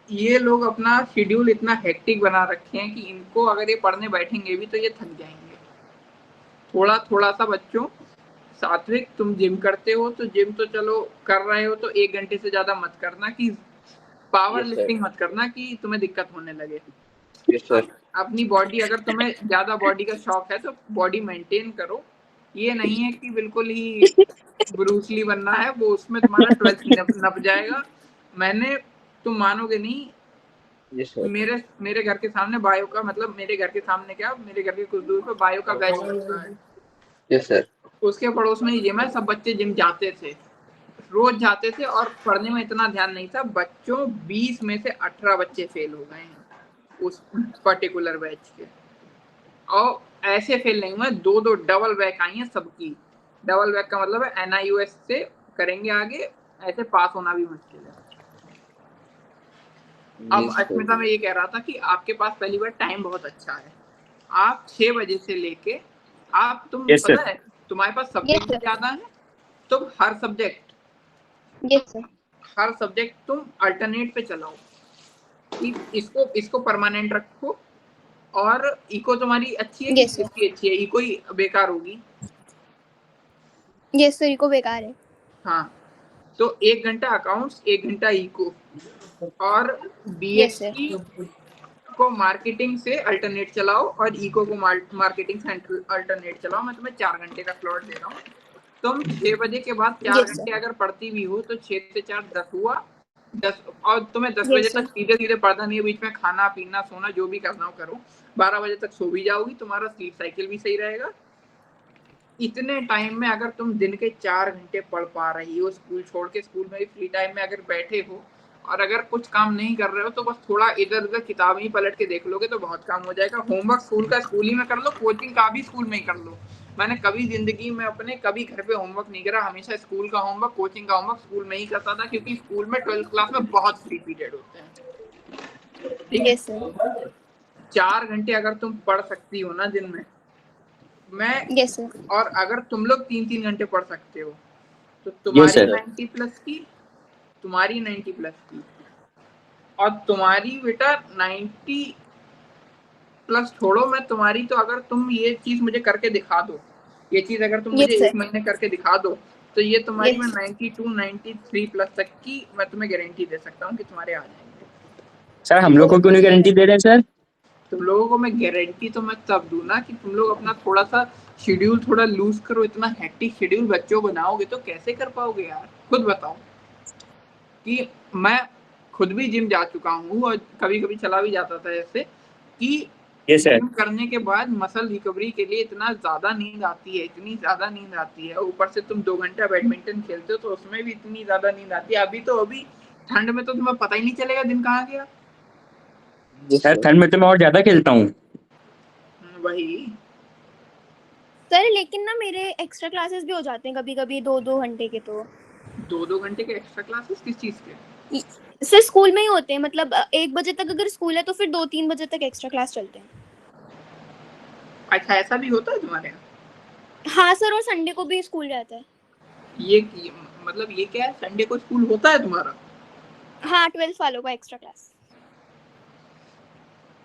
ये लोग अपना शेड्यूल इतना हेक्टिक बना रखे हैं कि इनको अगर ये पढ़ने बैठेंगे भी तो ये थक जाएंगे। थोड़ा थोड़ा सा बच्चों, सात्विक तुम जिम करते हो तो जिम तो चलो कर रहे हो, तो 1 घंटे से ज्यादा मत करना, कि पावर लिफ्टिंग मत करना कि तुम्हें दिक्कत होने लगे। अपनी बॉडी, अगर तुम्हें ज्यादा बॉडी का शौक है तो बॉडी मेंटेन करो। ये नहीं है कि बिल्कुल ही ब्रूस ली बनना है, वो उसमें तुम्हारा 12th ही नप जाएगा। मैंने, तुम मानोगे नहीं, मेरे घर के सामने बायो का, मतलब मेरे घर के सामने क्या, मेरे घर के कुछ दूर पे बायो का बैच लगता है। Yes sir. उसके पड़ोस में ही जिम है। सब बच्चे जिम जाते थे, रोज जाते थे, और पढ़ने में इतना ध्यान नहीं था। बच्चों 20 में से 18 बच्चे फेल हो गए हैं उस पर्टिकुलर बैच के। और ऐसे फेल नहीं हुए, 2-2 डबल बैक आई हैं सबकी। डबल बैक का मतलब है NIOS से करेंगे आगे, ऐसे पास होना भी मुश्किल है। अब अश्मिता में ये कह रहा था कि आपके पास पहली बार टाइम बहुत अच्छा है। आप 6 बजे से लेके आप, तुम पता है तुम्हारे पास सब्जेक्ट भी ज्यादा है, तुम हर सब्जेक्ट तुम अल्टरनेट पे चलाओ। इसको परमानेंट रखो। और इको तुम्हारी अच्छी है, इसकी अच्छी है, इको ही बेकार होगी। यस सर, इको बेकार है। हाँ, तो 1 घंटा अकाउंट्स, 1 घंटा इको, और BSc को मार्केटिंग से अल्टरनेट चलाओ, और इको को मार्केटिंग से अल्टरनेट चलाओ। मैं तुम्हें 4 घंटे का स्लॉट दे रहा हूँ। तुम 6 बजे के बाद 4 घंटे अगर पढ़ती भी हो तो 6 से 4 10 हुआ, और तुम्हें 10 Yes, बजे sir. तक सीधे सीधे पढ़ना नहीं है, बीच में खाना पीना सोना जो भी करना हो करो। 12 बजे तक सो भी जाओगी, तुम्हारा स्लीप साइकिल भी सही रहेगा। इतने टाइम में अगर तुम दिन के 4 घंटे पढ़ पा रही हो, स्कूल छोड़ के स्कूल में फ्री टाइम में अगर बैठे हो और अगर कुछ काम नहीं कर रहे हो तो बस थोड़ा इधर उधर किताबें ही पलट के देख लोगे तो बहुत काम हो जाएगा। होमवर्क स्कूल का स्कूल ही में कर लो, कोचिंग का भी स्कूल में ही कर लो। मैंने कभी जिंदगी में अपने कभी घर पे होमवर्क नहीं करा, हमेशा स्कूल का होमवर्क कोचिंग का होमवर्क स्कूल में ही करता था, क्योंकि स्कूल में 12th क्लास में बहुत फ्री पीरियड होते हैं। ठीक है, Yes, sir. 4 घंटे अगर तुम पढ़ सकती हो ना दिन में, मैं Yes, sir. और अगर तुम लोग 3-3 घंटे पढ़ सकते हो तो यस तुम्हारी सर। 90 प्लस की, तुम्हारी 90 प्लस की और तुम्हारी बेटा 90 प्लस छोड़ो, मैं तुम्हारी तो अगर तुम ये चीज मुझे करके दिखा दो, ये चीज अगर तुम मुझे Yes, sir. 1 महीने करके दिखा दो तो ये तुम्हारी मैं Yes. 92 93 प्लस तक की मैं तुम्हें गारंटी दे सकता हूँ कि तुम्हारे आ जाएंगे। सर हम लोग को क्यों नहीं गारंटी दे रहे हैं सर? तुम लोगों को मैं गारंटी तो मैं तब दूं ना कि तुम लोग अपना थोड़ा सा शेड्यूल थोड़ा लूज करो। इतना हेक्टिक शेड्यूल बच्चों बनाओगे तो कैसे कर पाओगे यार, खुद बताओ। कि मैं खुद भी जिम जा चुका हूँ और कभी कभी चला भी जाता था ऐसे कि यस सर। जिम करने के बाद मसल रिकवरी के लिए इतना ज्यादा नींद आती है, इतनी ज्यादा नींद आती है, ऊपर से तुम 2 घंटा बैडमिंटन खेलते हो तो उसमें भी इतनी ज्यादा नींद आती है। अभी ठंड में तो तुम्हें पता ही नहीं चलेगा दिन कहाँ गया। सर ठंड में तो मैं और ज्यादा खेलता हूँ। वही सर लेकिन ना मेरे एक्स्ट्रा क्लासेस भी हो जाते हैं कभी कभी 2-2 घंटे के। तो 2-2 घंटे के एक्स्ट्रा क्लासेस किस चीज के? सर स्कूल में ही होते हैं, मतलब 1 बजे तक अगर स्कूल है तो फिर 2-3 बजे तक एक्स्ट्रा क्लास चलते हैं। अच्छा ऐसा भी होता है तुम्हारे यहाँ? हाँ सर, और संडे को भी स्कूल रहता है। ये मतलब ये क्या है, संडे को स्कूल होता है तुम्हारा? हाँ, 12th वालों का एक्स्ट्रा क्लास।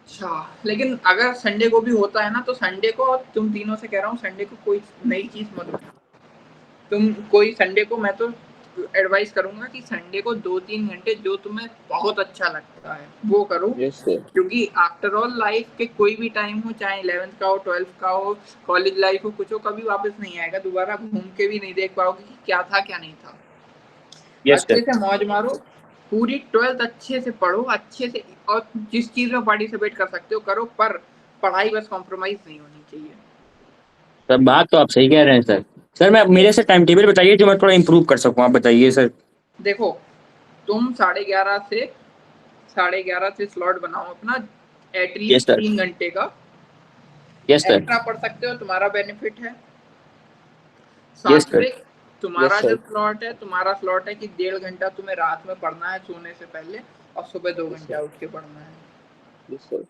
अच्छा, लेकिन अगर संडे को भी होता है ना तो संडे को तुम तीनों से कह रहा हूँ संडे को कोई नई चीज मत लो। तुम कोई संडे को मैं तो एडवाइस करूंगा कि संडे को 2-3 घंटे जो तुम्हें बहुत अच्छा लगता है वो करो। Yes sir. क्योंकि आफ्टर ऑल लाइफ के कोई भी टाइम हो, चाहे 11th का हो 12th का हो कॉलेज लाइफ हो, कुछ हो, कभी वापस नहीं आएगा दोबारा, घूम के भी नहीं देख पाओगे कि क्या था क्या नहीं था। यस अच्छे सर। से मौज मारो, पूरी 12th अच्छे से पढ़ो, अच्छे से, और जिस चीज में पार्टिसिपेट कर सकते हो करो, पर पढ़ाई बस कॉम्प्रोमाइज नहीं होनी चाहिए। सर बात तो आप सही कह रहे हैं सर। सर मैं मेरे से टाइम टेबल बताइए जो मैं थोड़ा इम्प्रूव कर सकूँ, आप बताइए सर। देखो, तुम 11:30 से स्लॉट बनाओ अपना, यस एटलीस्ट सर। 3 घंटे का। Yes sir. एक्स्ट्रा पढ़ सकते हो, तुम्हारा बेनिफिट है। Yes sir. सात्विक, तुम्हारा यस सर। जो स्लॉट है कि 1.5 घंटा तुम्हें रात में पढ़ना है सोने से पहले और सुबह 2 घंटा उठ के पढ़ना है। Yes sir.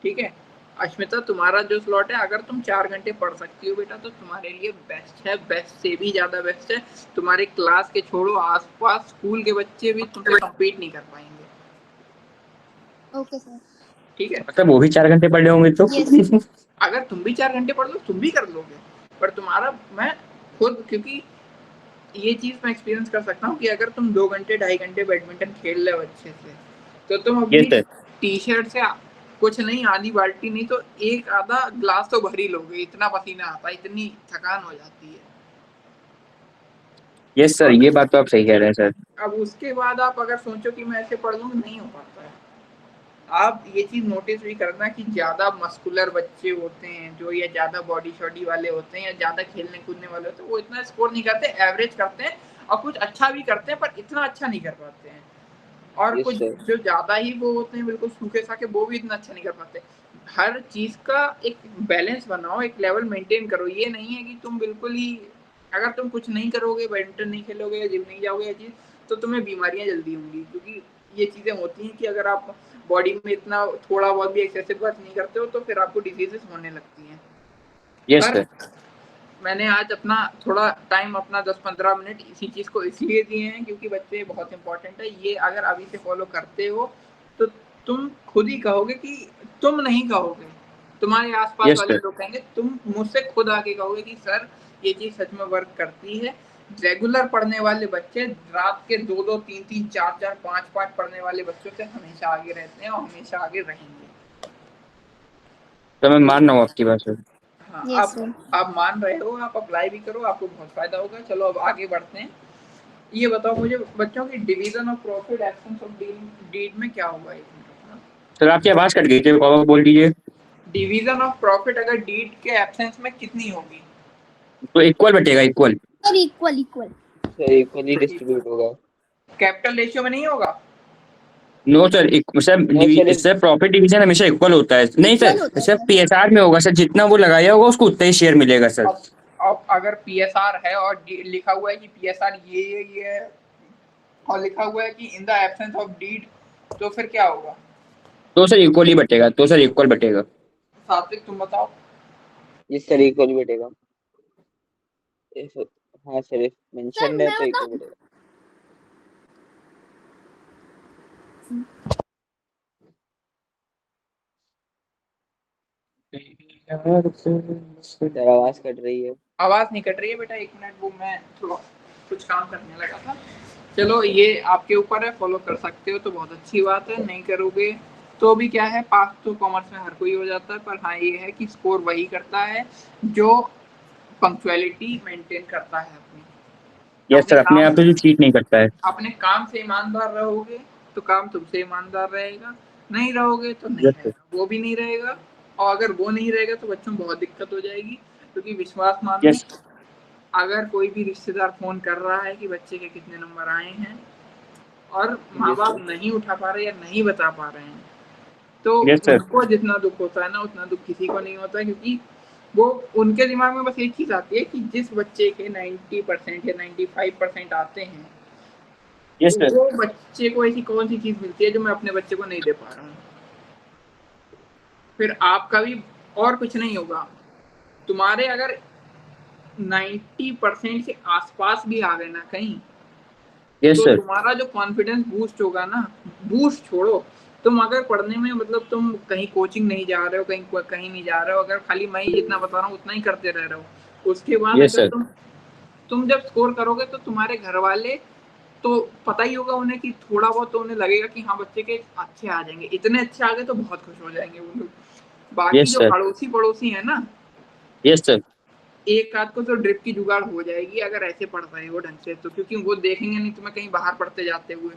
ठीक है। अश्मिता, तुम्हारा जो स्लॉट है अगर तुम 4 घंटे पढ़ सकती हो बेटा तो तुम्हारे लिए बेस्ट है, बेस्ट से भी ज्यादा बेस्ट है। तुम्हारे क्लास के छोड़ो, आसपास स्कूल के बच्चे भी तुमसे कम्पीट नहीं कर पाएंगे। Okay sir. ठीक है, मतलब वो भी 4 घंटे पढ़े होंगे तो? Yes. अगर तुम भी 4 घंटे पढ़ लो तुम भी कर लोगे, पर तुम्हारा, मैं खुद, क्योंकि ये चीज मैं एक्सपीरियंस कर सकता हूँ कि अगर तुम 2 घंटे 2.5 घंटे बैडमिंटन खेल रहे हो अच्छे से तो तुम यस अपनी सर। टी शर्ट से कुछ नहीं, आधी बाल्टी नहीं तो एक आधा ग्लास तो भर ही लोगे, इतना पसीना आता है, इतनी थकान हो जाती है। यस सर, ये बात तो आप सही कह रहे हैं सर। अब उसके बाद आप अगर सोचो कि मैं ऐसे पढ़ लूंगा, नहीं हो पाता है। आप ये चीज नोटिस भी करना कि ज्यादा मस्कुलर बच्चे होते हैं जो, या ज्यादा बॉडी शॉडी वाले होते हैं या ज्यादा खेलने कूदने वाले होते हैं, वो इतना स्कोर नहीं करते, एवरेज करते हैं और कुछ अच्छा भी करते हैं पर इतना अच्छा नहीं कर पाते हैं। और यस कुछ सर। जो ज्यादा ही वो होते हैं बिल्कुल सूखे साखे, वो भी इतना अच्छा नहीं कर पाते। हर चीज का एक बैलेंस बनाओ, एक लेवल मेंटेन करो। ये नहीं है कि तुम बिल्कुल ही, अगर तुम कुछ नहीं करोगे, बैडमिंटन नहीं खेलोगे या जिम नहीं जाओगे या चीज, तो तुम्हें बीमारियां जल्दी होंगी। क्योंकि ये चीजें होती हैं कि अगर आप बॉडी में इतना थोड़ा बहुत भी एक्सेसिव वर्क नहीं करते हो तो फिर आपको डिजीजेस होने लगती हैं। यस पर सर। मैंने आज अपना थोड़ा टाइम, अपना 10-15 मिनट इसी चीज को इसलिए दिए हैं क्योंकि बच्चे बहुत इंपॉर्टेंट है। ये अगर अभी से फॉलो करते हो तो तुम खुद ही कहोगे कि, तुम नहीं कहोगे, तुम्हारे आसपास यस वाले सर। लोग कहेंगे, तुम मुझसे खुद आके कहोगे कि सर ये चीज सच में वर्क करती है। रेगुलर पढ़ने वाले बच्चे रात के 2-2 3-3 4-4 5-5 पढ़ने वाले बच्चों से हमेशा आगे रहते हैं और हमेशा आगे रहेंगे। तो मैं मान रहा हूँ आपकी बात सर। हाँ, Yes, sir. आप मान रहे हो, आप अप्लाई भी करो, आपको बहुत फायदा होगा। चलो अब आगे बढ़ते हैं। ये बताओ मुझे बच्चों की division of profit absence of deed में क्या होगा एक मिनट। सर आपकी आवाज कट गई थी, बाबा बोल दीजिए। डिवीजन ऑफ प्रॉफिट अगर डीड के एब्सेंस में कितनी होगी? तो इक्वल बटेगा, equal. Sir equal equal. Sir equally distribute होगा। कैपिटल रेशियो में नहीं होगा? No sir, sir no sir, sir profit division हमेशा इक्वल होता है। नहीं इक्वल सर, होता है सर सर। पीएसआर में होगा सर, जितना वो लगाया होगा उसको उतना ही शेयर मिलेगा सर। अब अगर पीएसआर है और लिखा हुआ है कि पीएसआर ये है और लिखा हुआ है कि in the absence of deed, तो फिर क्या होगा? तो सर इक्वल ही बटेगा, तो सर इक्वल बटेगा। सात्विक तुम बताओ। ये सर इक्वली बटेगा। हाँ सर, सर मेंशन है मैं तो इक्वल बताऊं, बटेगा। सर आवाज कट रही है। आवाज नहीं कट रही है बेटा, एक मिनट, वो मैं थोड़ा कुछ काम करने लगा था। चलो ये आपके ऊपर है, फॉलो कर सकते हो तो बहुत अच्छी बात है, नहीं करोगे तो भी क्या है, पास तो कॉमर्स में हर कोई हो जाता है। पर हाँ ये है कि स्कोर वही करता है जो पंक्चुअलिटी मेंटेन करता है अपनी। यस अपने सर, अपने काम आप से चीट नहीं करता है। अपने काम से ईमानदार रहोगे तो काम तुमसे ईमानदार रहेगा, नहीं रहोगे तो नहीं यस सर। रहेगा, वो भी नहीं रहेगा। और अगर वो नहीं रहेगा तो बच्चों में बहुत दिक्कत हो जाएगी, क्योंकि विश्वास मानिए, यस अगर कोई भी रिश्तेदार फोन कर रहा है कि बच्चे के कितने नंबर आए हैं और माँ यस बाप सर। नहीं उठा पा रहे या नहीं बता पा रहे हैं, तो यस सर। उनको जितना दुख होता है ना उतना दुख किसी को नहीं होता है, क्योंकि वो उनके दिमाग में बस एक चीज आती है कि जिस बच्चे के 90% या 95% आते हैं, यस सर। वो बच्चे को ऐसी कौन सी चीज मिलती है जो मैं अपने बच्चे को नहीं दे पा रहा हूँ। फिर आपका भी और कुछ नहीं होगा, तुम्हारे अगर 90% के आसपास भी आ गए ना कहीं, यस तो सर। तुम्हारा जो कॉन्फिडेंस बूस्ट होगा ना, बूस्ट छोड़ो, तुम अगर पढ़ने में मतलब तुम कहीं कोचिंग नहीं जा रहे हो, कहीं कहीं नहीं जा रहे हो, अगर खाली मैं ही जितना बता रहा हूँ उतना ही करते रह रहे हो, उसके बाद यस अगर सर। तुम जब स्कोर करोगे तो तुम्हारे घर वाले तो पता ही होगा उन्हें कि थोड़ा बहुत तो उन्हें लगेगा कि हाँ बच्चे के अच्छे आ जाएंगे, इतने अच्छे आ गए तो बहुत खुश हो जाएंगे वो लोग। बाकी यस जो सर। अड़ोसी पड़ोसी है ना, यस सर। एक आध को तो ड्रिप की जुगाड़ हो जाएगी अगर ऐसे पढ़ रहे हो ढंग से, तो क्योंकि वो देखेंगे नहीं तुम्हें कहीं बाहर पढ़ते जाते हुए।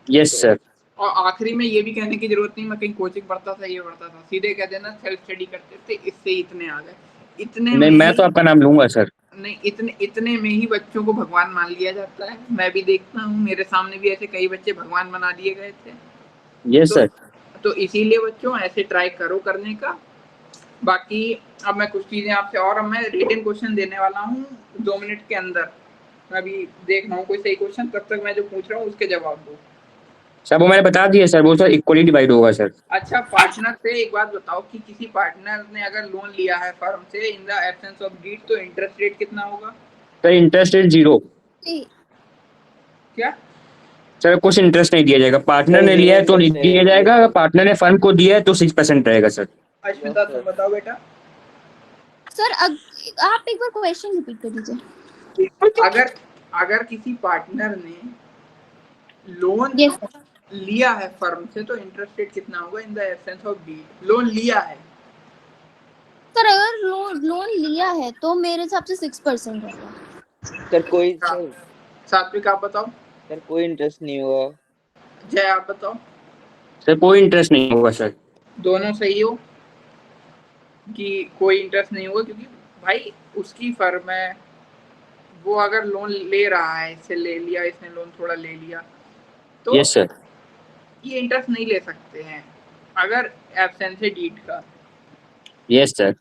Yes sir. और आखिरी में ये भी कहने की जरूरत नहीं मैं कहीं कोचिंग पढ़ता था, ये पढ़ता था, सीधे कह देना सेल्फ स्टडी करते थे, इससे इतने आ गए। इतने नहीं, में मैं ही तो आपका नाम लूंगा सर। नहीं, इतने में ही बच्चों को भगवान मान लिया जाता है। मैं भी देखता हूँ, मेरे सामने भी ऐसे कई बच्चे भगवान बना दिए गए थे। यस तो सर। तो इसीलिए बच्चों ऐसे ट्राई करो करने का। बाकी अब मैं कुछ चीजें आपसे, और अब मैं रिटन क्वेश्चन देने वाला हूँ 2 मिनट के अंदर। मैं अभी देख रहा हूँ कोई सही क्वेश्चन, तब तक मैं जो पूछ रहा हूँ उसके जवाब दो। सर वो मैंने बता दिया सर, वो सर इक्वली डिवाइड होगा सर। अच्छा, पार्टनर से एक बात बताओ कि किसी पार्टनर ने अगर लोन लिया है फर्म से in the absence of deed, तो इंटरेस्ट रेट कितना होगा? Sir interest rate 0। क्या? सर कुछ इंटरेस्ट नहीं दिया जाएगा, पार्टनर सर ने लिया जीरो है तो नहीं इंटरेस्ट दिया रहेगा, जाएगा, अगर पार्टनर ने फर्म को दिया है तो 6% रहेगा सर। यस अश्मिता तुम सर। बताओ बेटा। सर आप एक बार क्वेश्चन रिपीट कर दीजिए। अगर अगर किसी पार्टनर ने लोन यस लिया है फर्म से तो इंटरेस्ट रेट कितना होगा in the absence of deed? Loan लिया है। सर, अगर लोन लिया है तो मेरे हिसाब से 6% होगा। सर कोई हाँ, सर सात्विक आप बताओ। सर कोई इंटरेस्ट नहीं होगा। जय आप बताओ। सर कोई इंटरेस्ट नहीं होगा सर। दोनों सही हो कि कोई इंटरेस्ट नहीं होगा, क्योंकि भाई उसकी फर्म है, वो अगर लोन ले रहा है, इससे ले लिया इसने लोन, थोड़ा ले लिया, तो यस सर। ये इंटरेस्ट नहीं ले सकते हैं अगर एब्सेंस है डीड का। Yes sir.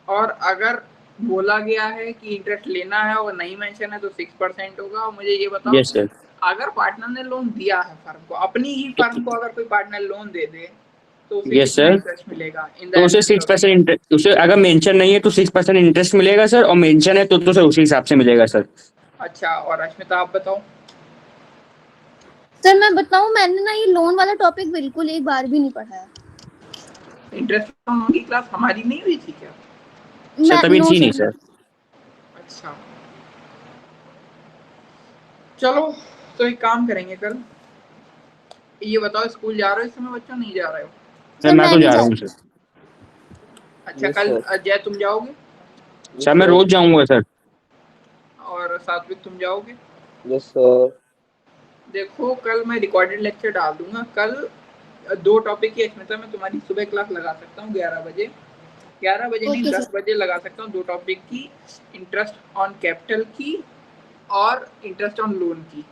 और अगर बोला गया है कि इंटरेस्ट लेना है और नहीं मेंशन है तो 6% होगा। और मुझे ये बताओ यस कि सर। अगर पार्टनर ने लोन दिया है फर्म को, अपनी ही फर्म को अगर कोई पार्टनर लोन दे दे, तो उसे यस कितना सर। इंटरेस्ट मिलेगा इन द तो उसे एब्सेंस ऑफ डीड? 6% उसे अगर मेंशन नहीं है तो 6% इंटरेस्ट मिलेगा सर, और मेंशन है तो सर उसी हिसाब से मिलेगा सर। अच्छा, और अश्मिता आप बताओ। सर मैं बताऊं, मैंने ना ये लोन वाला टॉपिक बिल्कुल एक बार भी नहीं पढ़ा है। इंटरेस्ट की क्लास हमारी नहीं हुई थी क्या? सर तभी नो थी नहीं सर। सर। अच्छा, चलो तो एक काम करेंगे कल। ये बताओ, स्कूल जा रहे हो इस समय बच्चों, नहीं जा रहे हो? सर सर मैं मैं तो नहीं जा रहा जा हूँ सर। अच्छा, यस कल सर। जय तुम जाओगे सर यस मैं सर। रोज जाऊंगा सर। और सात्विक तुम जाओगे? Yes sir. देखो कल मैं रिकॉर्डेड लेक्चर डाल दूंगा। कल 2 टॉपिक की अस्मिता मैं तुम्हारी सुबह क्लास लगा सकता हूँ 11 बजे, 11 बजे नहीं ओके 10 सर। बजे लगा सकता हूँ। 2 टॉपिक की, इंटरेस्ट ऑन कैपिटल की और इंटरेस्ट ऑन लोन की।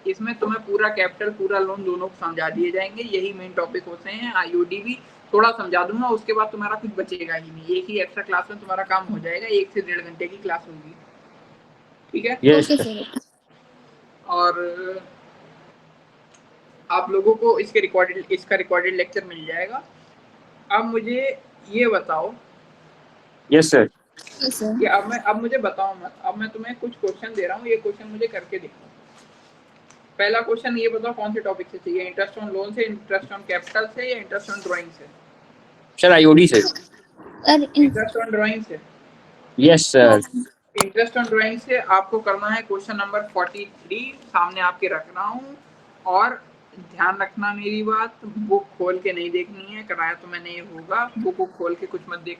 इसमें तुम्हें पूरा कैपिटल पूरा लोन दोनों को समझा दिए जाएंगे। यही मेन टॉपिक होते हैं। आईओडी भी थोड़ा समझा दूंगा, उसके बाद तुम्हारा कुछ बचेगा ही नहीं। एक ही एक्स्ट्रा क्लास में तुम्हारा काम हो जाएगा। 1 से 1.5 घंटे की क्लास होगी, ठीक है। Yes okay sir. सर। और आप लोगों को इसका रिकॉर्डेड लेक्चर मिल जाएगा। अब मुझे ये बताओ यस सर। Yes sir. कि अब मुझे बताओ मत। अब मैं तुम्हें कुछ क्वेश्चन दे रहा हूँ, ये क्वेश्चन मुझे करके दिखाओ। पहला क्वेश्चन ये बताओ कौन से टॉपिक से चाहिए, इंटरेस्ट ऑन लोन से, इंटरेस्ट ऑन कैपिटल से, या इंटरेस्ट ऑन ड्राइंग से? सर आईओडी से। सर इंटरेस्ट ऑन ड्राइंग से। Yes sir. Interest on drawing से आपको करना है क्वेश्चन नंबर 43, सामने आपके रख रहा हूँ। और ध्यान रखना मेरी बात, बुक खोल के नहीं देखनी है, कराया तो मैंने ये होगा। बुक खोल के कुछ मत देख,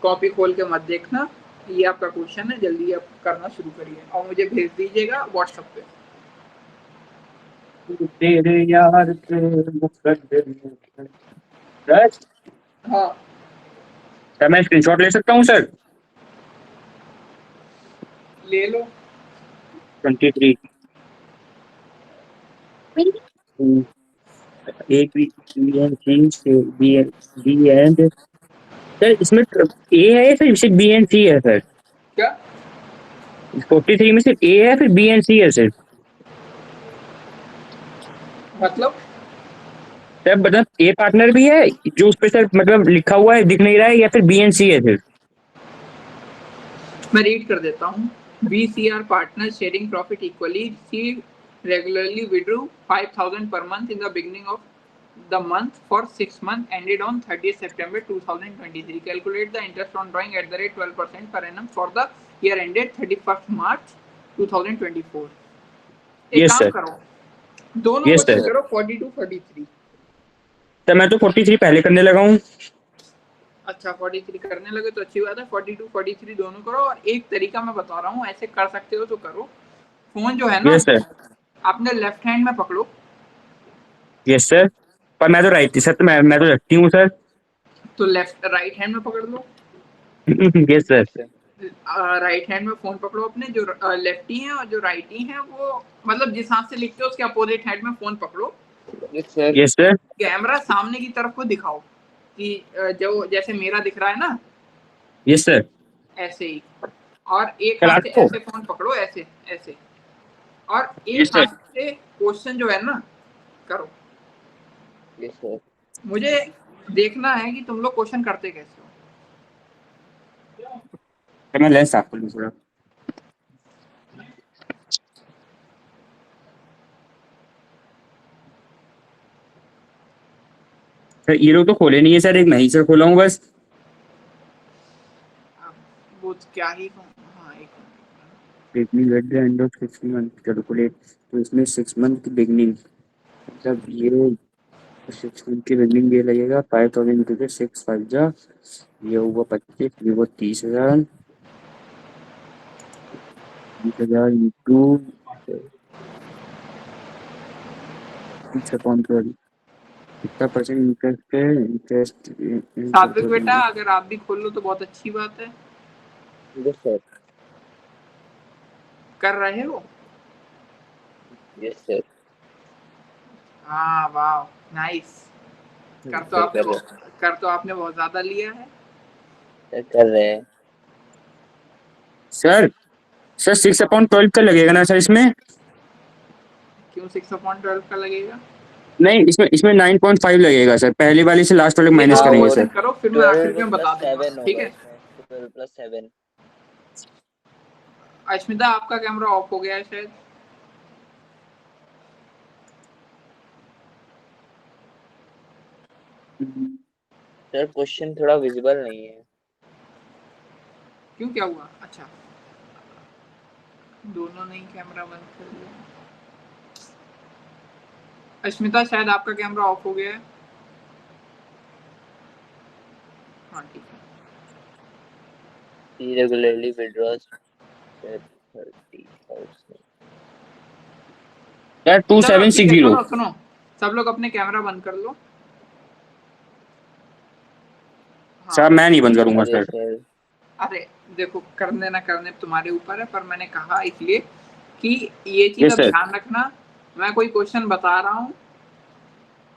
कॉपी खोल के मत देखना। ये आपका क्वेश्चन है, जल्दी आप करना शुरू करिए और मुझे भेज दीजिएगा व्हाट्सएप पे। तेरे यार के मुकद्दर सर। हाँ सर मैं स्क्रीनशॉट ले सकता हूँ सर? ले लो। 23 एक B and C B and sir इसमें ए है या फिर सिर्फ बी एंड सी है सर? क्या 43 में सिर्फ ए है फिर बी एंड सी है सर? मतलब? सर मतलब ए पार्टनर भी है जो उस पे सर मतलब लिखा हुआ है दिख नहीं रहा है, या फिर बी एंड सी है सर? मैं रीड कर देता हूँ। BCR partners sharing profit equally regularly withdrew 5,000 per month in the beginning of the month for 6 months ended on 30th September 2023. Calculate the interest on drawing at the rate 12% per annum for the year ended 31st March 2024. एक yes काम sir. करो, दोनों yes question sir. करो 42 43। Sir मैं तो 43 पहले करने लगा हूँ। अच्छा 43 करने लगे तो अच्छी बात है। 42 43 दोनों करो। और एक तरीका मैं बता रहा हूँ, ऐसे कर सकते हो तो करो। फोन जो है ना यस सर। अपने लेफ्ट हैंड में पकड़ो। Yes sir. पर मैं तो राइट सर, तो मैं तो रखती हूँ सर। तो लेफ्ट राइट हैंड में पकड़ लो। Yes sir. Yes sir. Right hand में फोन पकड़ो अपने। जो लेफ्टी हैं और जो राइटी हैं वो मतलब जिस हाथ से लिखते हो उसके अपोजिट हैंड में फोन पकड़ो। Yes sir. Yes sir. Camera सामने की तरफ को दिखाओ कि जो जैसे मेरा दिख रहा है ना, यस सर। ऐसे ही। और एक सर हाथ से आपको। ऐसे फोन पकड़ो, ऐसे ऐसे। और यस एक सर। हाथ से क्वेश्चन जो है ना करो। Yes sir. मुझे देखना है कि तुम लोग क्वेश्चन करते कैसे हो। सर मैं लेंस साफ कर लूँ थोड़ा। सर ये लोग तो खोले नहीं है सर, एक मैं ही सर खोला हूँ बस। अब वो क्या ही कहूँ। हाँ एक minute. Beginning at the end of 6 month calculate. तो इसमें 6 मंथ की बिगनिंग मतलब ये 6 मंथ की बिगनिंग ये लगेगा 5,000 इंटू 6 5 जा, ये हुआ 25, ये हुआ 30,000। 30,000 इंटू 6 अपॉन 12 कितना परसेंट इंटरेस्ट है? इंटरेस्ट सात्विक बेटा अगर आप भी खोल लो तो बहुत अच्छी बात है। Yes sir. कर रहे हो? Yes sir. हाँ वाह नाइस। सर कर तो आपने बहुत ज्यादा लिया है। कर रहे हैं। सर। सर 6/12 का लगेगा ना सर इसमें? क्यों 6/12 का लगेगा? नहीं, इसमें इसमें 9.5 लगेगा सर, पहली वाली से लास्ट वाले ये माइनस दो हाँ करेंगे वो सर। क्वेश्चन करो फिर मैं आखिर 12 में प्लस बता दूंगा, 7 ठीक होगा है। इसमें, 12 प्लस 7। अश्मिता आपका कैमरा ऑफ हो गया है शायद। सर क्वेश्चन थोड़ा विजिबल नहीं है। क्यों क्या हुआ? अच्छा दोनों नहीं कैमरा बंद कर दिया। अश्मिता शायद आपका कैमरा ऑफ हो गया है। हाँ ठीक है। He regularly withdraws 30,000 सर चलो ठीक है, 2760। सुनो सुनो, सब लोग अपने कैमरा बंद कर लो। सर हाँ मैं नहीं बंद करूंगा अरे सर। सर अरे देखो, करने ना करने तुम्हारे ऊपर है, पर मैंने कहा इसलिए कि ये चीज यस अब सर। ध्यान रखना। मैं कोई क्वेश्चन बता रहा हूँ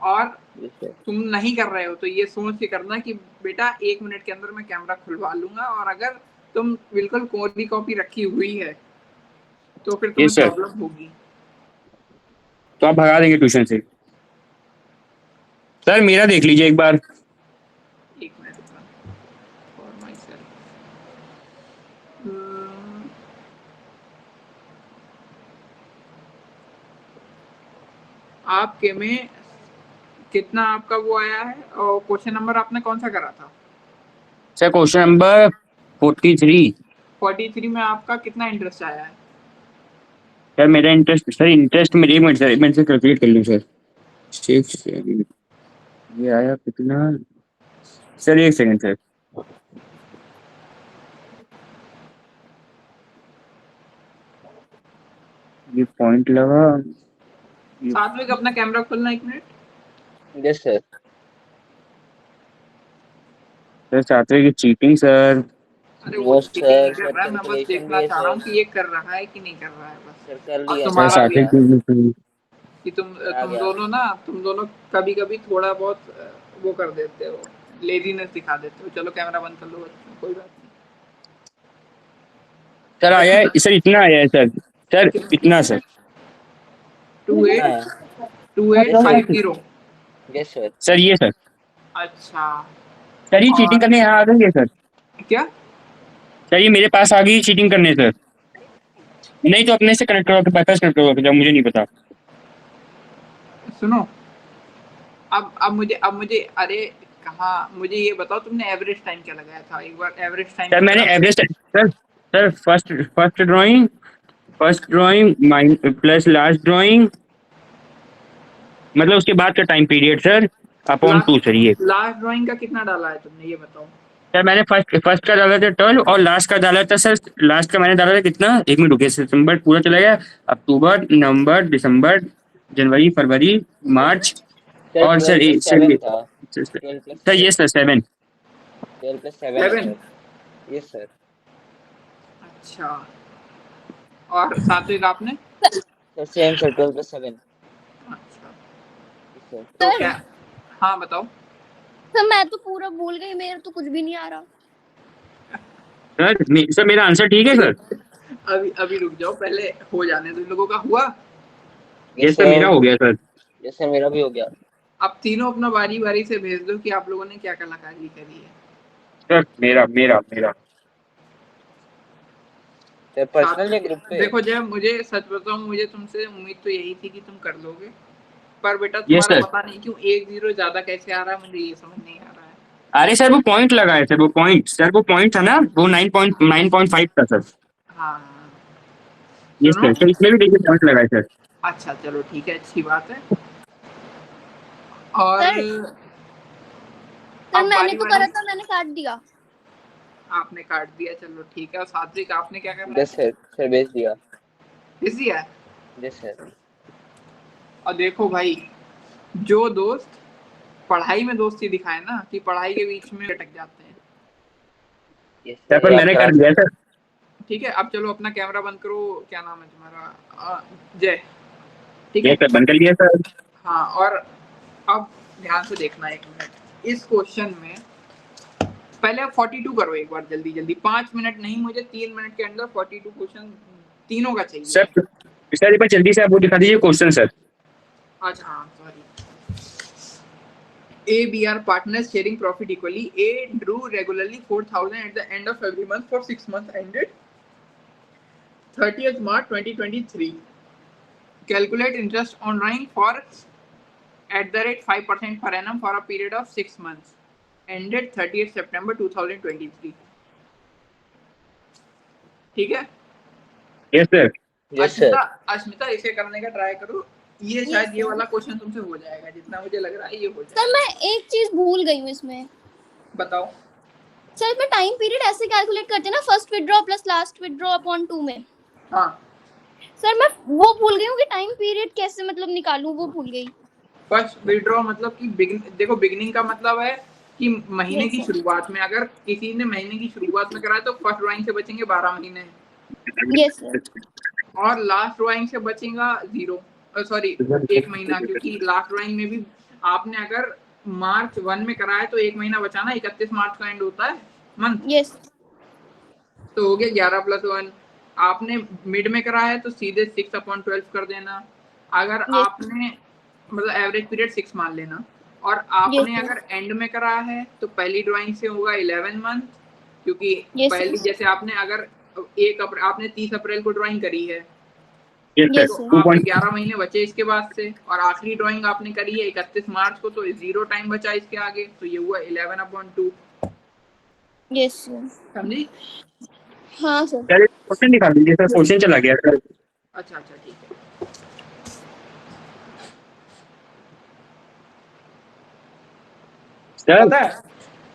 और यस सर तुम नहीं कर रहे हो, तो ये सोच के करना कि बेटा 1 मिनट के अंदर मैं कैमरा खुलवा लूंगा, और अगर तुम बिल्कुल कोरी कॉपी रखी हुई है तो फिर तुम्हें यस सर। प्रॉब्लम होगी। तो आप भगा देंगे ट्यूशन से। सर मेरा देख लीजिए एक बार। 1 मिनट फॉर माई सेल्फ। आपके में कितना आपका वो आया है, और क्वेश्चन नंबर आपने कौन सा करा था? Sir question number 43। 43 में आपका कितना इंटरेस्ट आया है? सर मेरा इंटरेस्ट, सर इंटरेस्ट मेरे, एक मिनट सर, एक मिनट से कैलकुलेट कर लूँ सर। 6 ये आया कितना? सर एक सेकंड सर। ये पॉइंट लगा। ये सात्विक अपना कैमरा खोलना 1 मिनट। यस सर सर चाहते हैं कि चीटिंग सर। अरे वो वो चीटिंग नहीं सर कर सर रहा है, मैं बस कैलकुलेशन भी देखना है चाह रहा सर। हूँ कि ये कर रहा है कि नहीं कर रहा है सर बस। कर और लिया सर सर, तुम्हारा आ भी चाहते गया कि आ तुम गया। दोनों ना, तुम दोनों कभी कभी थोड़ा बहुत वो कर देते हो, लेजीनेस दिखा देते हो। चलो कैमरा बंद कर लो बच्चों, कोई बात नहीं। सर आया है सर, इतना आया है सर। सर इतना सर। टू कितना एट है? Two eight yes five sir zero yes sir sir ये सर। अच्छा। सर ये चीटिंग और करने यहाँ आ गई है सर। क्या? सर ये मेरे पास आ गई चीटिंग करने सर। नहीं तो अपने से कनेक्ट करवा के बाईपास कनेक्ट करवा के जाओ, मुझे नहीं पता। सुनो, अब मुझे अरे कहाँ, मुझे ये बताओ तुमने एवरेज टाइम क्या लगाया था? एक बार एवरेज टाइम सर की मैंने तरफ। Average sir, sir first drawing mine plus last drawing, मतलब उसके बाद का time period sir, upon 2 sir ये। लास्ट ड्राइंग का कितना डाला है तुमने, ये बताओ। सर मैंने फर्स्ट का डाला था 12 और लास्ट का डाला था सर। लास्ट का मैंने डाला था कितना, एक मिनट रुकिए, सितंबर पूरा चला गया, अक्टूबर नवंबर दिसंबर जनवरी फरवरी मार्च, सर और 12 सर प्लस सर 7 ये था। सर 12 प्लस सर ये 7 सर 7। 12 प्लस 7 है 11। सर। Yes sir. अच्छा, और सात्विक आपने? Sir same sir 12 plus 7। अच्छा, यस सर तो सर क्या? हाँ बताओ। सर मैं तो पूरा भूल गई, मेरे तो कुछ भी नहीं आ रहा। सर मेरा आंसर ठीक है सर। अभी अभी रुक जाओ, पहले हो जाने दो। इन लोगों का हुआ। ये यस सर मेरा सर। हो गया सर। यस सर मेरा भी हो गया। अब तीनों अपना बारी बारी से भेज दो कि आप लोगों ने क्या कलाकारी करी है। सर मेरा मेरा मेरा सर पर्सनल या सात्विक, ग्रुप पे? देखो जब मुझे सच बताऊं, मुझे तुमसे उम्मीद तो यही थी कि तुम कर लोगे, पर बेटा ये तुम्हारा सर। पता नहीं क्यों 1-0 ज्यादा कैसे आ रहा है, मुझे ये समझ नहीं आ रहा है। अरे सर वो पॉइंट लगाए थे, वो पॉइंट सर, वो पॉइंट था ना, वो 9.5 था सर। हाँ हाँ। ये सुनो, सर, इसमें भी देखिए पॉइंट लगाए सर। अच्छा चलो ठीक है, अच्छी बात है। और सर सर अब मैंने बारी तो बारी करा था, मैंने काट दिया। आपने काट दिया, चलो ठीक है। और सात्विक आपने क्या करना यस है? सर सर भेज दिया। बिजी है। Yes sir. और देखो भाई, जो दोस्त पढ़ाई में दोस्ती दिखाए ना, कि पढ़ाई के बीच में अटक जाते हैं। यस सर सर पर याद मैंने करा कर था। दिया सर। ठीक है, अब चलो अपना कैमरा बंद करो। क्या नाम है तुम्हारा? जय। ठीक ये है। सर बंद कर लिया सर। हाँ, और अब ध्यान से देखना 1 मिनट इस क्वेश्चन में। पहले आप 42 करो एक बार, जल्दी जल्दी, 5 मिनट नहीं, मुझे 3 मिनट के अंदर 42 क्वेश्चन तीनों का चाहिए सर है। सर एक बार जल्दी से आप वो दिखा दीजिए क्वेश्चन सर। अच्छा हाँ, sorry. A, B are partners sharing profit equally. A drew regularly 4,000 at the end of every month for 6 months ended 30th March 2023. Calculate interest on drawing for at the rate 5% per annum for a period of 6 months ended 30th September 2023. ठीक है। Yes sir. Yes sir. Ashmita, Ashmita इसे करने का try करो। ये शायद ये वाला क्वेश्चन तुमसे हो जाएगा, जितना मुझे लग रहा है ये हो सर जाएगा। मैं एक चीज भूल गई हूँ इसमें। बताओ। सर इसमें टाइम पीरियड ऐसे कैलकुलेट करते हैं ना, first withdraw plus last withdraw upon 2 में। हाँ सर मैं वो भूल गई हूँ कि टाइम पीरियड कैसे मतलब निकालूं, वो भूल गई। फर्स्ट विड्रॉ मतलब कि देखो बिगिनिंग का मतलब है कि महीने Yes, की sir. शुरुआत में, अगर किसी ने महीने की शुरुआत में कराया तो फर्स्ट ड्राइंग से बचेंगे 12 महीने, Yes, sir. और लास्ट ड्राइंग से बचेगा 0, सॉरी 1 महीना, क्योंकि लास्ट ड्राइंग में भी आपने अगर मार्च 1 में कराया तो 1 महीना बचाना, 31 मार्च का एंड होता है मंथ, Yes. तो हो गया 11+1। आपने मिड में कराया है तो सीधे 6/12 कर देना। अगर Yes. आपने मतलब एवरेज पीरियड 6 मान लेना, और Yes, आपने sir. अगर एंड में कराया है तो पहली ड्राइंग से होगा 11 मंथ, क्योंकि Yes, पहली sir. जैसे आपने अगर आपने 30 अप्रैल को ड्राइंग करी है Yes, तो sir. आपके 11 महीने बचे इसके बाद से, और आखिरी ड्राइंग आपने करी है 31 मार्च को, तो 0 टाइम बचा इसके आगे, तो ये हुआ 11/2। Yes, sir. समझी? हाँ सर। सर क्वेश्चन निकाल दीजिए सर, क्वेश्चन चला गया सर। अच्छा ठीक है। सर पता है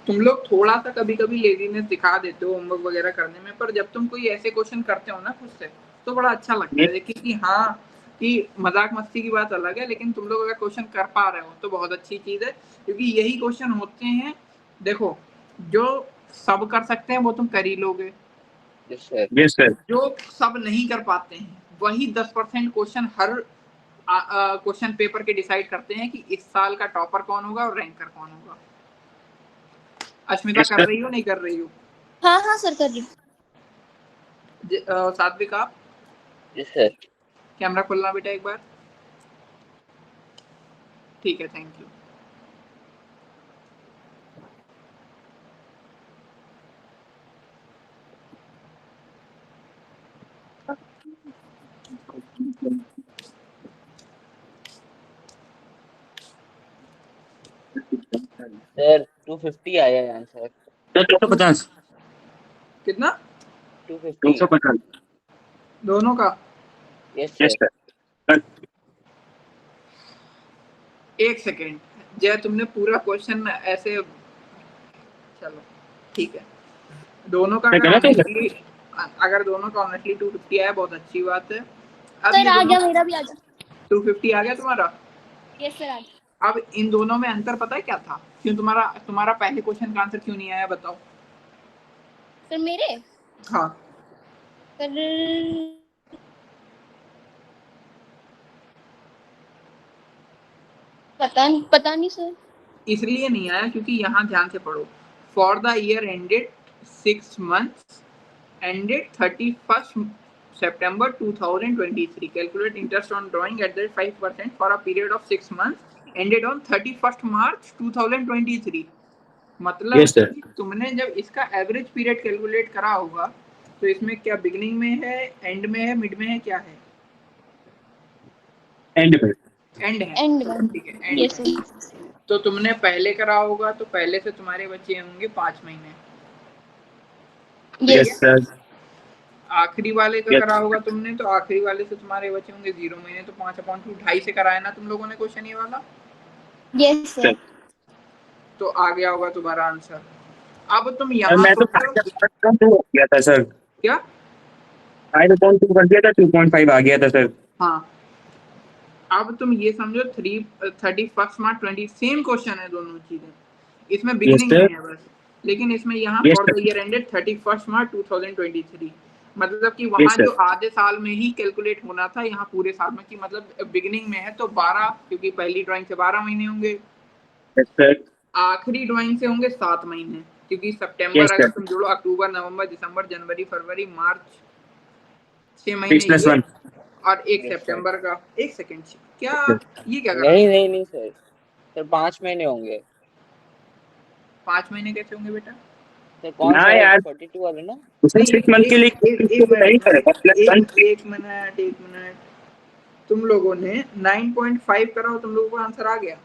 तुम लोग थोड़ा सा कभी कभी लेजीनेस दिखा देते हो होमवर्क वगैरह करने में, पर जब तुम कोई ऐसे क्वेश्चन करते हो ना खुद से तो बड़ा अच्छा लगता है देखिए कि हाँ, कि मजाक मस्ती की बात अलग है, लेकिन तुम लोग अगर क्वेश्चन कर पा रहे हो तो बहुत अच्छी चीज है, क्योंकि यही क्वेश्चन होते हैं, देखो जो सब कर सकते हैं वो तुम कर ही लोगे, यस सर। जो सब नहीं कर पाते हैं वही 10% क्वेश्चन हर क्वेश्चन पेपर के डिसाइड करते हैं कि इस साल का टॉपर कौन होगा और रैंकर कौन होगा। अश्मिता कर रही हो नहीं कर रही हो? हाँ हाँ सर कर रही हूँ। सात्विक आप? Yes sir. कैमरा खोलना बेटा एक बार। ठीक है, थैंक यू। सर 250 आया है आंसर। सर 250। कितना? 250 250 दोनों का? Yes yes sir. सर। एक सेकेंड, जय तुमने पूरा क्वेश्चन ऐसे, चलो ठीक है, दोनों का मैं अगर गलत है सर? ऑनेस्टली, अगर दोनों का ऑनेस्टली 250 आया बहुत अच्छी बात है। अब सर ये आ दोनों गया, मेरा भी आ गया। 250 आ गया तुम्हारा। यस सर आ गया। अब इन दोनों में अंतर पता है क्या था? क्यों तुम्हारा पहले क्वेश्चन का आंसर क्यों नहीं आया बताओ? सर मेरे हाँ, सर पता नहीं सर। इसलिए नहीं आया क्योंकि यहाँ ध्यान से पढ़ो, for the year ended 6 months ended 31st September 2023, calculate interest on drawing at that 5% for a period of 6 months ended on 31st March 2023। मतलब यस सर। कि तुमने जब इसका एवरेज पीरियड कैलकुलेट करा होगा तो इसमें क्या बिगिनिंग में है, एंड में है, मिड में है, क्या है? एंड में। एंड है, एंड चलो में। ठीक है, एंड यस है। सर। तो तुमने पहले करा होगा तो पहले से तुम्हारे बचे होंगे 5 महीने, ठीक यस। यस है? सर। आखिरी वाले का यस करा होगा तुमने तो आखिरी वाले से तुम्हारे बचे होंगे 0 महीने, तो 5/2 2.5 से कराया ना तुम लोगों ने क्वेश्चन ये वाला, यस सर। सर। तो आ गया होगा तुम्हारा आंसर। अब तुम सर यहाँ मैं तो सोचो 5.2 हो गया था सर। क्या? 5.2 कर दिया था, 2.5 आ गया था सर। हाँ, अब तुम ये समझो 31 मार्च 20 सेम क्वेश्चन है, दोनों चीजें इसमें यस बिगिनिंग सर। में है बस, लेकिन इसमें यहाँ yes for the sir. Year ended 31 मार्च 2023, मतलब कि यस वहाँ सर। जो आधे साल में ही कैलकुलेट होना था यहाँ पूरे साल में, कि मतलब बिगिनिंग में है तो 12, क्योंकि पहली ड्राइंग से 12 महीने होंगे, यस सर। आखिरी ड्राइंग से होंगे 7 महीने, क्योंकि यस सितंबर अगर सर। तुम जोड़ो अक्टूबर नवंबर दिसंबर जनवरी फरवरी मार्च 6 महीने 6+1। ये, और एक यस सर। सितंबर का। एक सेकेंड, क्या ये क्या कर रहा नहीं है? नहीं नहीं सर, सर 5 महीने होंगे। 5 महीने कैसे होंगे बेटा? सर कौन ना सा है, यार, 42 वाले ना? उसने नहीं, 6 मंथ के लिए एक नहीं मिनट, करेगा +1। एक मिनट, तुम लोगों ने 9.5 करा हो, तुम लोगों का आंसर आ गया?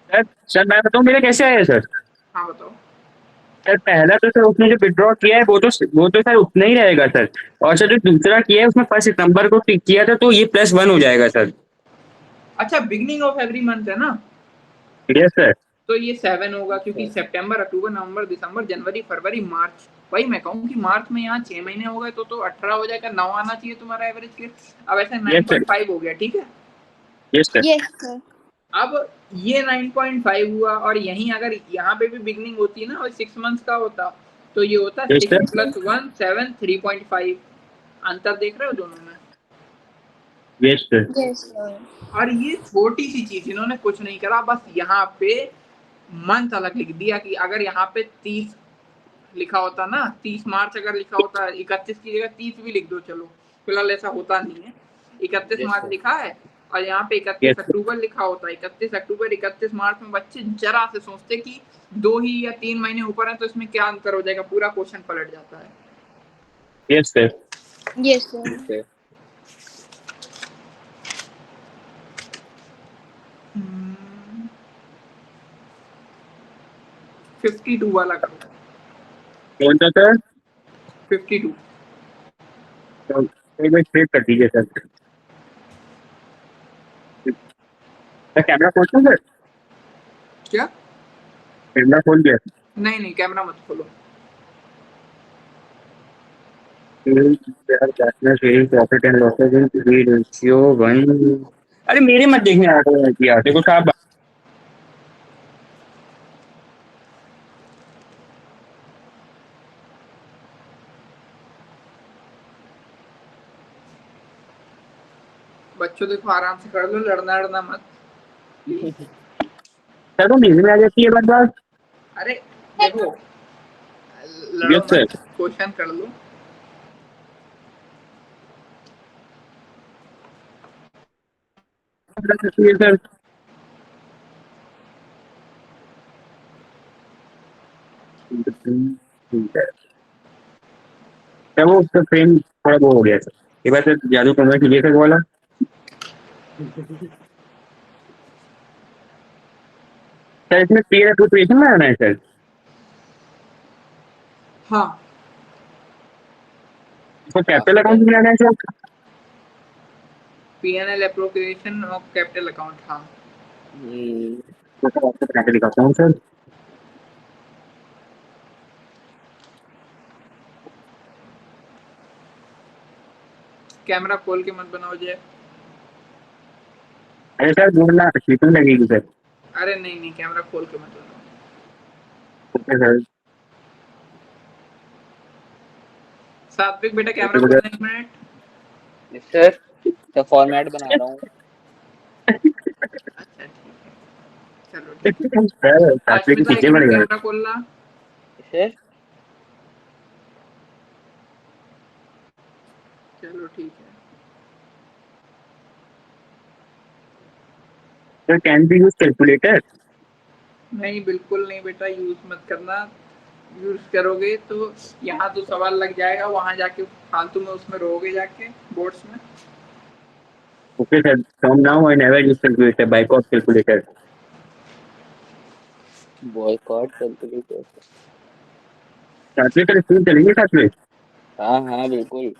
सर सर मैं बताऊं मेरे कैसे आया सर? हाँ बताओ। सर पहला तो सर उसने जो विड्रॉ किया है वो तो सर उतना ही रहेगा सर। और सर जो दूसरा किया है उसमें 1 सितंबर को किया था, तो ये +1 हो जाएगा सर। अच्छा, बिगनिंग ऑफ एवरी मंथ है ना, यस सर। तो ये 7 होगा, क्योंकि सर सितंबर अक्टूबर नवंबर दिसंबर जनवरी फरवरी मार्च वही मैं कहूँ कि मार्च में यहाँ 6 महीने हो गए तो 18 हो जाएगा, 9 आना चाहिए तुम्हारा एवरेज के। अब ऐसे 9.5 हो गया, ठीक है। Yes sir. Yes sir. अब ये 9.5 हुआ, और यहीं अगर यहाँ पे भी बिगनिंग होती ना और 6 मंथ्स का होता तो ये होता Yes, 6 sir. + 1 7 3.5। अंतर देख रहे हो दोनों में? Yes sir. Yes sir. और ये छोटी सी चीज, इन्होंने कुछ नहीं करा, बस यहाँ पे मंथ अलग लिख दिया कि अगर यहाँ पे 30 लिखा होता ना, 30 मार्च अगर लिखा होता, 31 की जगह 30 भी लिख दो, चलो फिलहाल ऐसा होता नहीं है। 31 Yes, मार्च sir. लिखा है और यहाँ पे 31 Yes, sir. अक्टूबर लिखा होता। 31 अक्टूबर 31 मार्च में बच्चे जरा से सोचते कि 2 ही या 3 महीने ऊपर है तो इसमें क्या अंतर हो जाएगा, पूरा क्वेश्चन पलट जाता है। Yes sir. Yes sir. Yes, sir. 52 वाला करो। कौन सा सर? 52। तो एक बार सेव कर दीजिए सर। सर कैमरा खोलते हैं सर? क्या? कैमरा खोल दिया। नहीं नहीं, कैमरा मत खोलो। Profit and losses in ratio 1। अरे मेरे मत देखने आ रहे हैं यार, देखो साहब। बच्चों देखो आराम से कर लो, लड़ना लड़ना मत प्लीज। सर तो नींद में आ जाती है बार बार। अरे देखो, लड़ो यस सर। मत, क्वेश्चन कर लो। सर ठीक है सर, वो उसका फ्रेम थोड़ा वो हो गया सर। ये बात सर जादू करने के लिए सर वाला। सर इसमें पीयर एप्रोप्रिएशन में आना है सर। हाँ, इसको कैपिटल अकाउंट में आना है sir. P&L appropriation of capital account. हाँ, तो सर आपको बना के दिखाता हूँ सर। कैमरा खोल के मत बनाओ जय। अरे सर बोलना शीतल लगेगी सर। अरे नहीं नहीं, कैमरा खोल के मत बनाओ। Okay sir. सात्विक बेटा कैमरा ओके खोलना 1 मिनट। Yes, sir. तो फॉर्मेट बना रहा हूँ। अच्छा ठीक है, चलो ठीक है। सर सात्विक के अश्मिता 1 पीछे पड़ मिनट गए। कैमरा खोलना। Yes, sir. चलो ठीक है। Sir can be use calculator. नहीं बिल्कुल नहीं बेटा, यूज मत करना। यूज करोगे तो यहाँ तो सवाल लग जाएगा, वहां जाके फालतू में उसमें रहोगे जाके बोर्ड्स में। Okay sir, from now I never use calculator, boycott calculator. Boycott calculator. सात्विक का स्कूल चलेंगे सात्विक। हाँ हाँ बिल्कुल।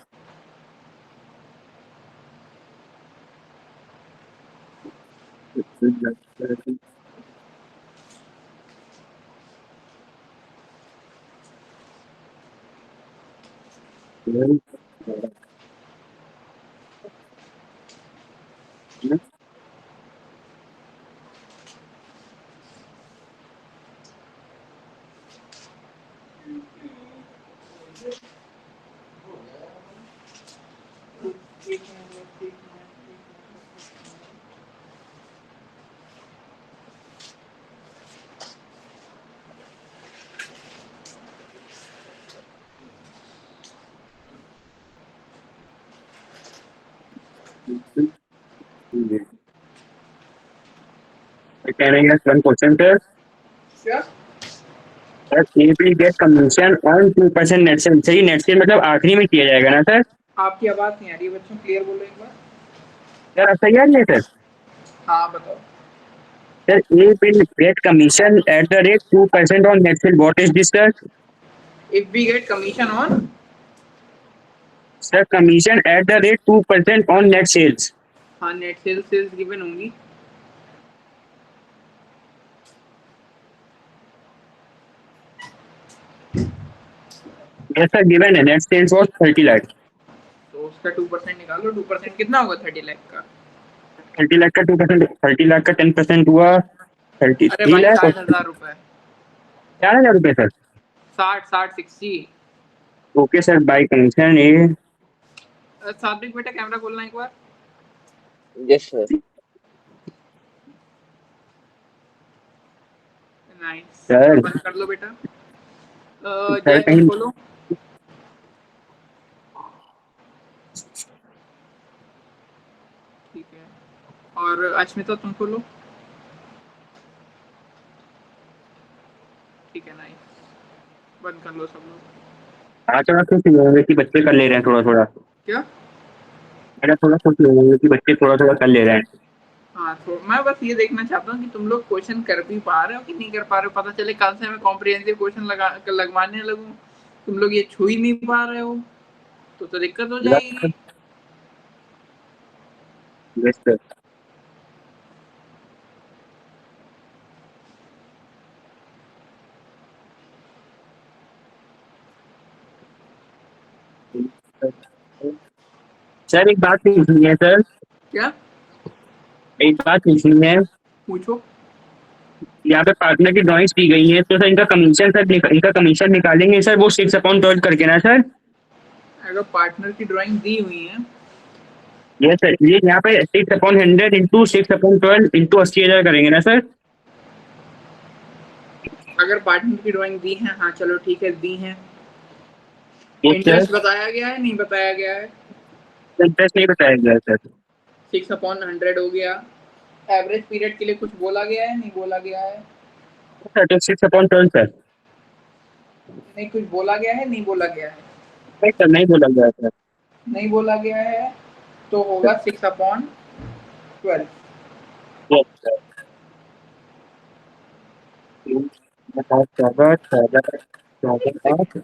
Can I ask one question, sir? क्या? Sir, if we get commission on 2% net sale, सही नेट सेल मतलब आखिरी में किया जाएगा ना सर? आपकी आवाज नहीं आ रही है बच्चों, क्लियर बोलो एक बार। सर आप तैयार नहीं है सर? हाँ बताओ। Sir, if we get commission at the rate 2% on net sale, what is this sir? If we get commission on, Sir, commission at the rate 2% on net sales. हाँ net sales given होंगी। Yes sir given है net sales was 30 lakh. तो उसका 2% निकालो, 2% कितना होगा 30 लाख का? 30 लाख का 2%, 30 लाख का 10% हुआ अरे 33 भाई लाख और 60,000 रुपए। 4,000 रुपये सर। 60 60 60। ओके सर बाय कमीशन ये। सात्विक बेटा कैमरा खोलना एक बार। Yes sir. नाइस, सर बंद कर लो बेटा। सर जय तुम कहीं खोलो। ठीक है, और अश्मिता तुम खोलो। ठीक है नाइस, बंद कर लो सब लोग। थोड़ा खुश होंगे कि बच्चे कर ले रहे हैं थोड़ा थोड़ा। क्या? मेरा थोड़ा खुश होंगे कि बच्चे थोड़ा थोड़ा कर ले रहे हैं। हाँ, तो मैं बस ये देखना चाहता हूँ कि तुम लोग क्वेश्चन कर भी पा रहे हो कि नहीं कर पा रहे हो। पता चले कल से मैं कॉम्प्रिहेंसिव क्वेश्चन लगवाने लगूं, तुम लोग ये छू ही नहीं पा रहे हो, तो दिक्कत हो जाएगी। Yes sir. सर एक बात पूछनी है सर। क्या? एक बात पूछनी है। पूछो। यहाँ पे पार्टनर की ड्राइंग्स दी गई है तो सर इनका कमीशन निकालेंगे सर वो 6/12 करके ना सर। अगर पार्टनर की ड्राइंग दी हुई है, ये सर ये यहाँ पे 6/100 इंटू 6/12 इंटू 80,000 करेंगे ना सर। अगर पार्टनर की ड्राइंग दी है, हाँ चलो ठीक है, दी है। Yes sir. इंटरेस्ट बताया गया है, नहीं बताया गया है? इंटरेस्ट नहीं बताया गया सर। 6/100 हो गया। एवरेज पीरियड के लिए कुछ बोला गया है, नहीं बोला गया है? सर तो 6/12 सर। नहीं, कुछ बोला गया है, नहीं बोला गया है? नहीं सर नहीं बोला गया सर। नहीं बोला गया है, तो होगा 6/12। Yes sir. बताओ 14 14 14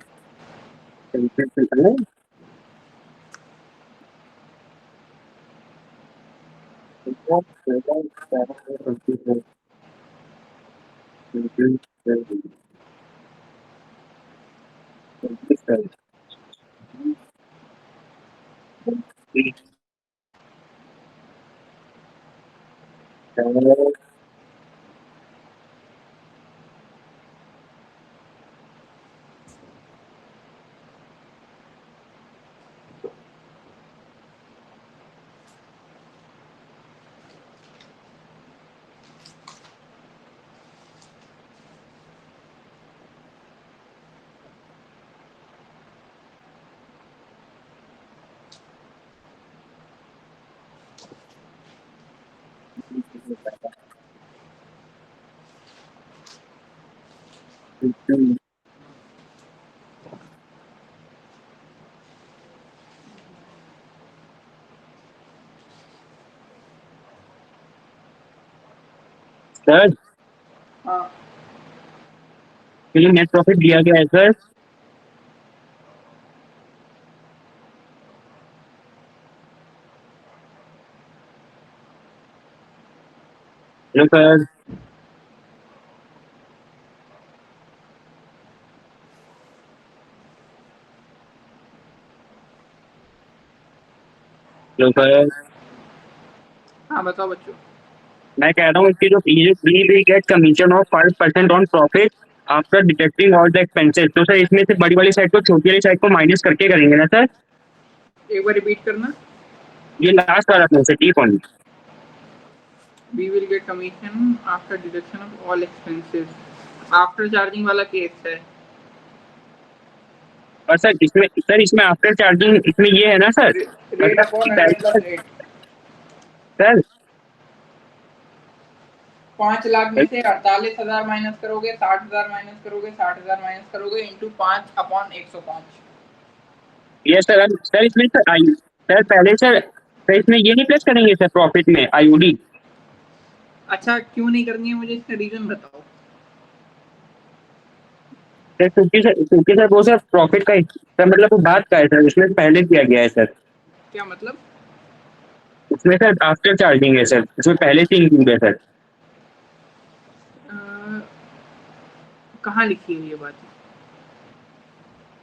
सर हाँ, के लिए नेट प्रॉफिट दिया गया है sir. Hello sir. Hello sir. हाँ बताओ बच्चों। मैं कह रहा हूँ इसकी जो we will get commission of 5% on profit after detecting all the expenses. तो सर इसमें से बड़ी वाली साइड को छोटी वाली साइड को माइनस करके करेंगे ना सर। एक बार रिपीट करना। ये लास्ट वाला अपने से D point. We will get commission after deduction of all expenses। After charging वाला केस है। और सर इसमें आफ्टर चार्जिंग इसमें ये है ना सर। रेट मतलब अपॉन कि hundred plus rate. Sir 5 lakh में से 48,000 माइनस करोगे, 60,000 माइनस करोगे, 60,000 माइनस करोगे, इंटू 5/105। ये सर इसमें सर आई सर पहले सर इसमें ये नहीं प्लेस करेंगे सर प्रॉफिट में आईओडी। अच्छा, क्यों नहीं करनी है, मुझे इसका रीजन बताओ। सर क्योंकि सर वो सर प्रॉफिट का सर मतलब वो बात का है सर उसमें पहले किया गया है सर। क्या मतलब? उसमें सर आफ्टर चार्जिंग है सर उसमें पहले से इंक्लूड है सर। कहाँ लिखी है ये बात?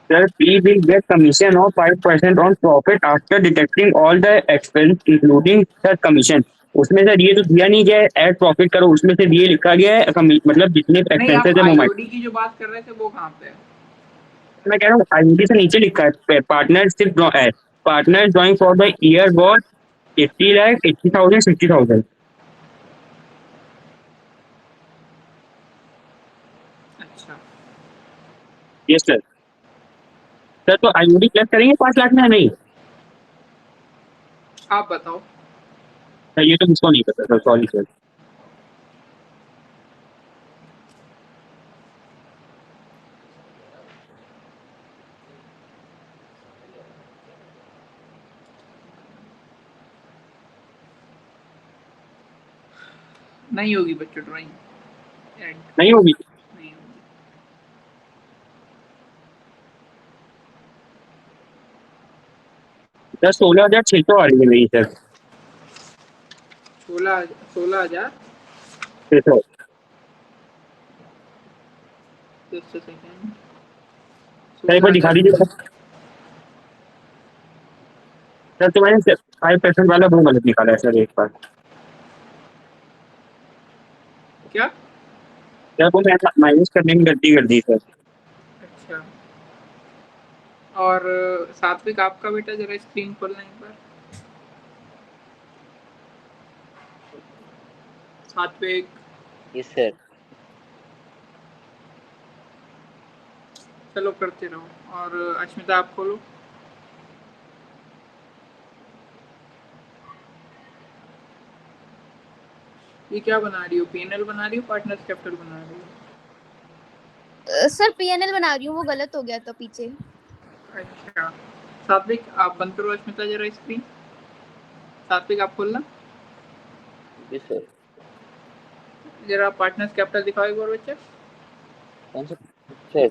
Sir, we will get commission of 5% on profit after detecting all the expense including sir commission. उसमें सर ये तो दिया नहीं गया है ऐड प्रॉफिट करो, उसमें से ये लिखा गया है मतलब जितने नहीं, आप एक्सपेंसेस है वो आईओडी की जो बात कर रहे थे वो कहाँ पे है? मैं कह रहा हूँ आईओडी से नीचे लिखा है पार्टनरशिप है, partner drawing for the year was 80 lakh 80,000 60,000। अच्छा, यस सर। सर तो आईओडी प्लस करेंगे 5 लाख में या नहीं? आप बताओ। सर ये तो मुझको नहीं पता सर, सॉरी सर। नहीं होगी बच्चों ड्राइंग ऐड, नहीं होगी नहीं होगी। सर 16,600 आ रही है मेरी sir. 16,000। 600 just a second। Sir एक बार दिखा दीजिए सर। तो मैंने 5% वाला वो गलत निकाला है सर एक बार। क्या? सर वो मैं माइनस करने में गलती कर दी सर। अच्छा, और सात्विक आपका बेटा जरा स्क्रीन खोलना एक बार। सात्विक, यस सर। चलो करते रहो। और अश्मिता आप खोलो। ये क्या बना रही हो? पीएनएल बना रही हो, पार्टनर्स कैपिटल बना रही हो? सर पीएनएल बना रही हूँ, वो गलत हो गया था पीछे। अच्छा, सात्विक आप बंद करो अश्मिता जरा स्क्रीन। सात्विक आप खोलना यस सर। जरा, पार्टनर्स कैपिटल दिखाओ एक बार बच्चे। कौन सा सर?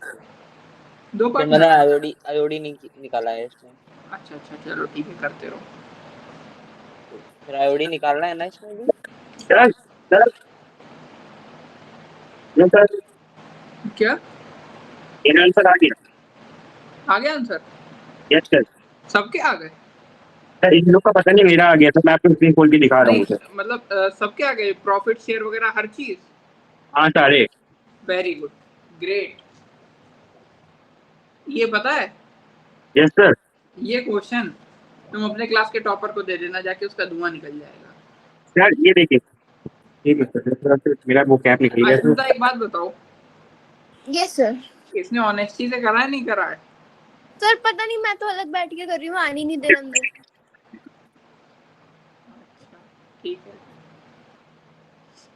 दो सर मैंने पार्टनर। आईओडी निकाला है इसमें। अच्छा, चलो ठीक है, करते रहो। फिर आईओडी निकालना है ना इसमें भी? सर सर नो सर, क्या मेरा आंसर आ गया। आ गया आंसर? Yes sir. सबके आ गए? सर इन लोग का पता नहीं, मेरा आ गया तो मैं आपको स्क्रीन खोल के दिखा रहा नहीं हूँ सर। मतलब सबके आ गए, प्रॉफिट शेयर वगैरह हर चीज? हाँ सारे। Very good, great. ये पता है, यस सर। ये क्वेश्चन तुम अपने क्लास के टॉपर को दे देना जाके, उसका धुआं निकल जाएगा। सर ये देखिए, ठीक है सर, थोड़ा सा मेरा वो कैप निकल गया अश्मिता सर। एक बात बताओ, यस सर। इसने ऑनेस्टी से करा है नहीं करा है? सर पता नहीं, मैं तो अलग बैठ के कर रही हूँ, आने नहीं दे रहा अंदर। अच्छा ठीक है,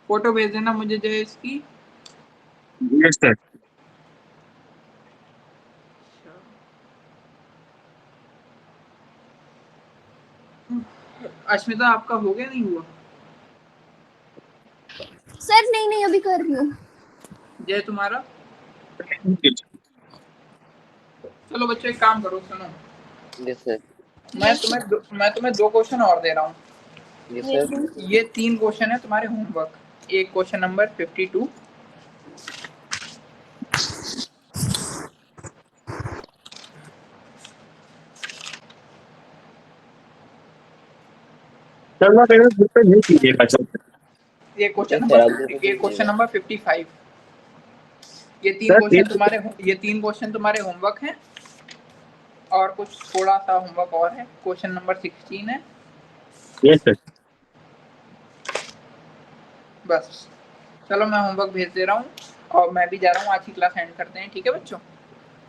फोटो भेज देना मुझे जो है इसकी। Yes sir. अश्मिता आपका हो गया नहीं हुआ? सर नहीं अभी कर रही हूँ। जय तुम्हारा? चलो बच्चों एक काम करो, सुनो। Yes sir. मैं तुम्हें 2 क्वेश्चन और दे रहा हूँ। Yes sir. ये 3 क्वेश्चन है तुम्हारे होमवर्क। एक क्वेश्चन नंबर 52, सर मैं मेरे ग्रुप पे नहीं कीजिएगा सर। ये क्वेश्चन Yes, sir, आप नंबर बिल्कुल ये क्वेश्चन कीजिएगा। नंबर 55। ये तीन सर, क्वेश्चन तुम्हारे होमवर्क हैं, और कुछ थोड़ा सा होमवर्क और है। क्वेश्चन नंबर 16 है। Yes sir. बस चलो मैं होमवर्क भेज दे रहा हूँ, और मैं भी जा रहा हूँ, आज की क्लास एंड करते हैं, ठीक है बच्चों?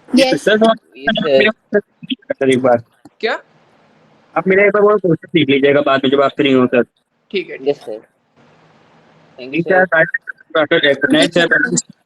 Yes sir yes sir. Sir एक बार क्या? आप मेरा एक बार वो क्वेश्चन सीख लीजिएगा बाद में जब आप फ्री हो सर। ठीक है, यस सर। थैंक यू ठीक है सर। सर।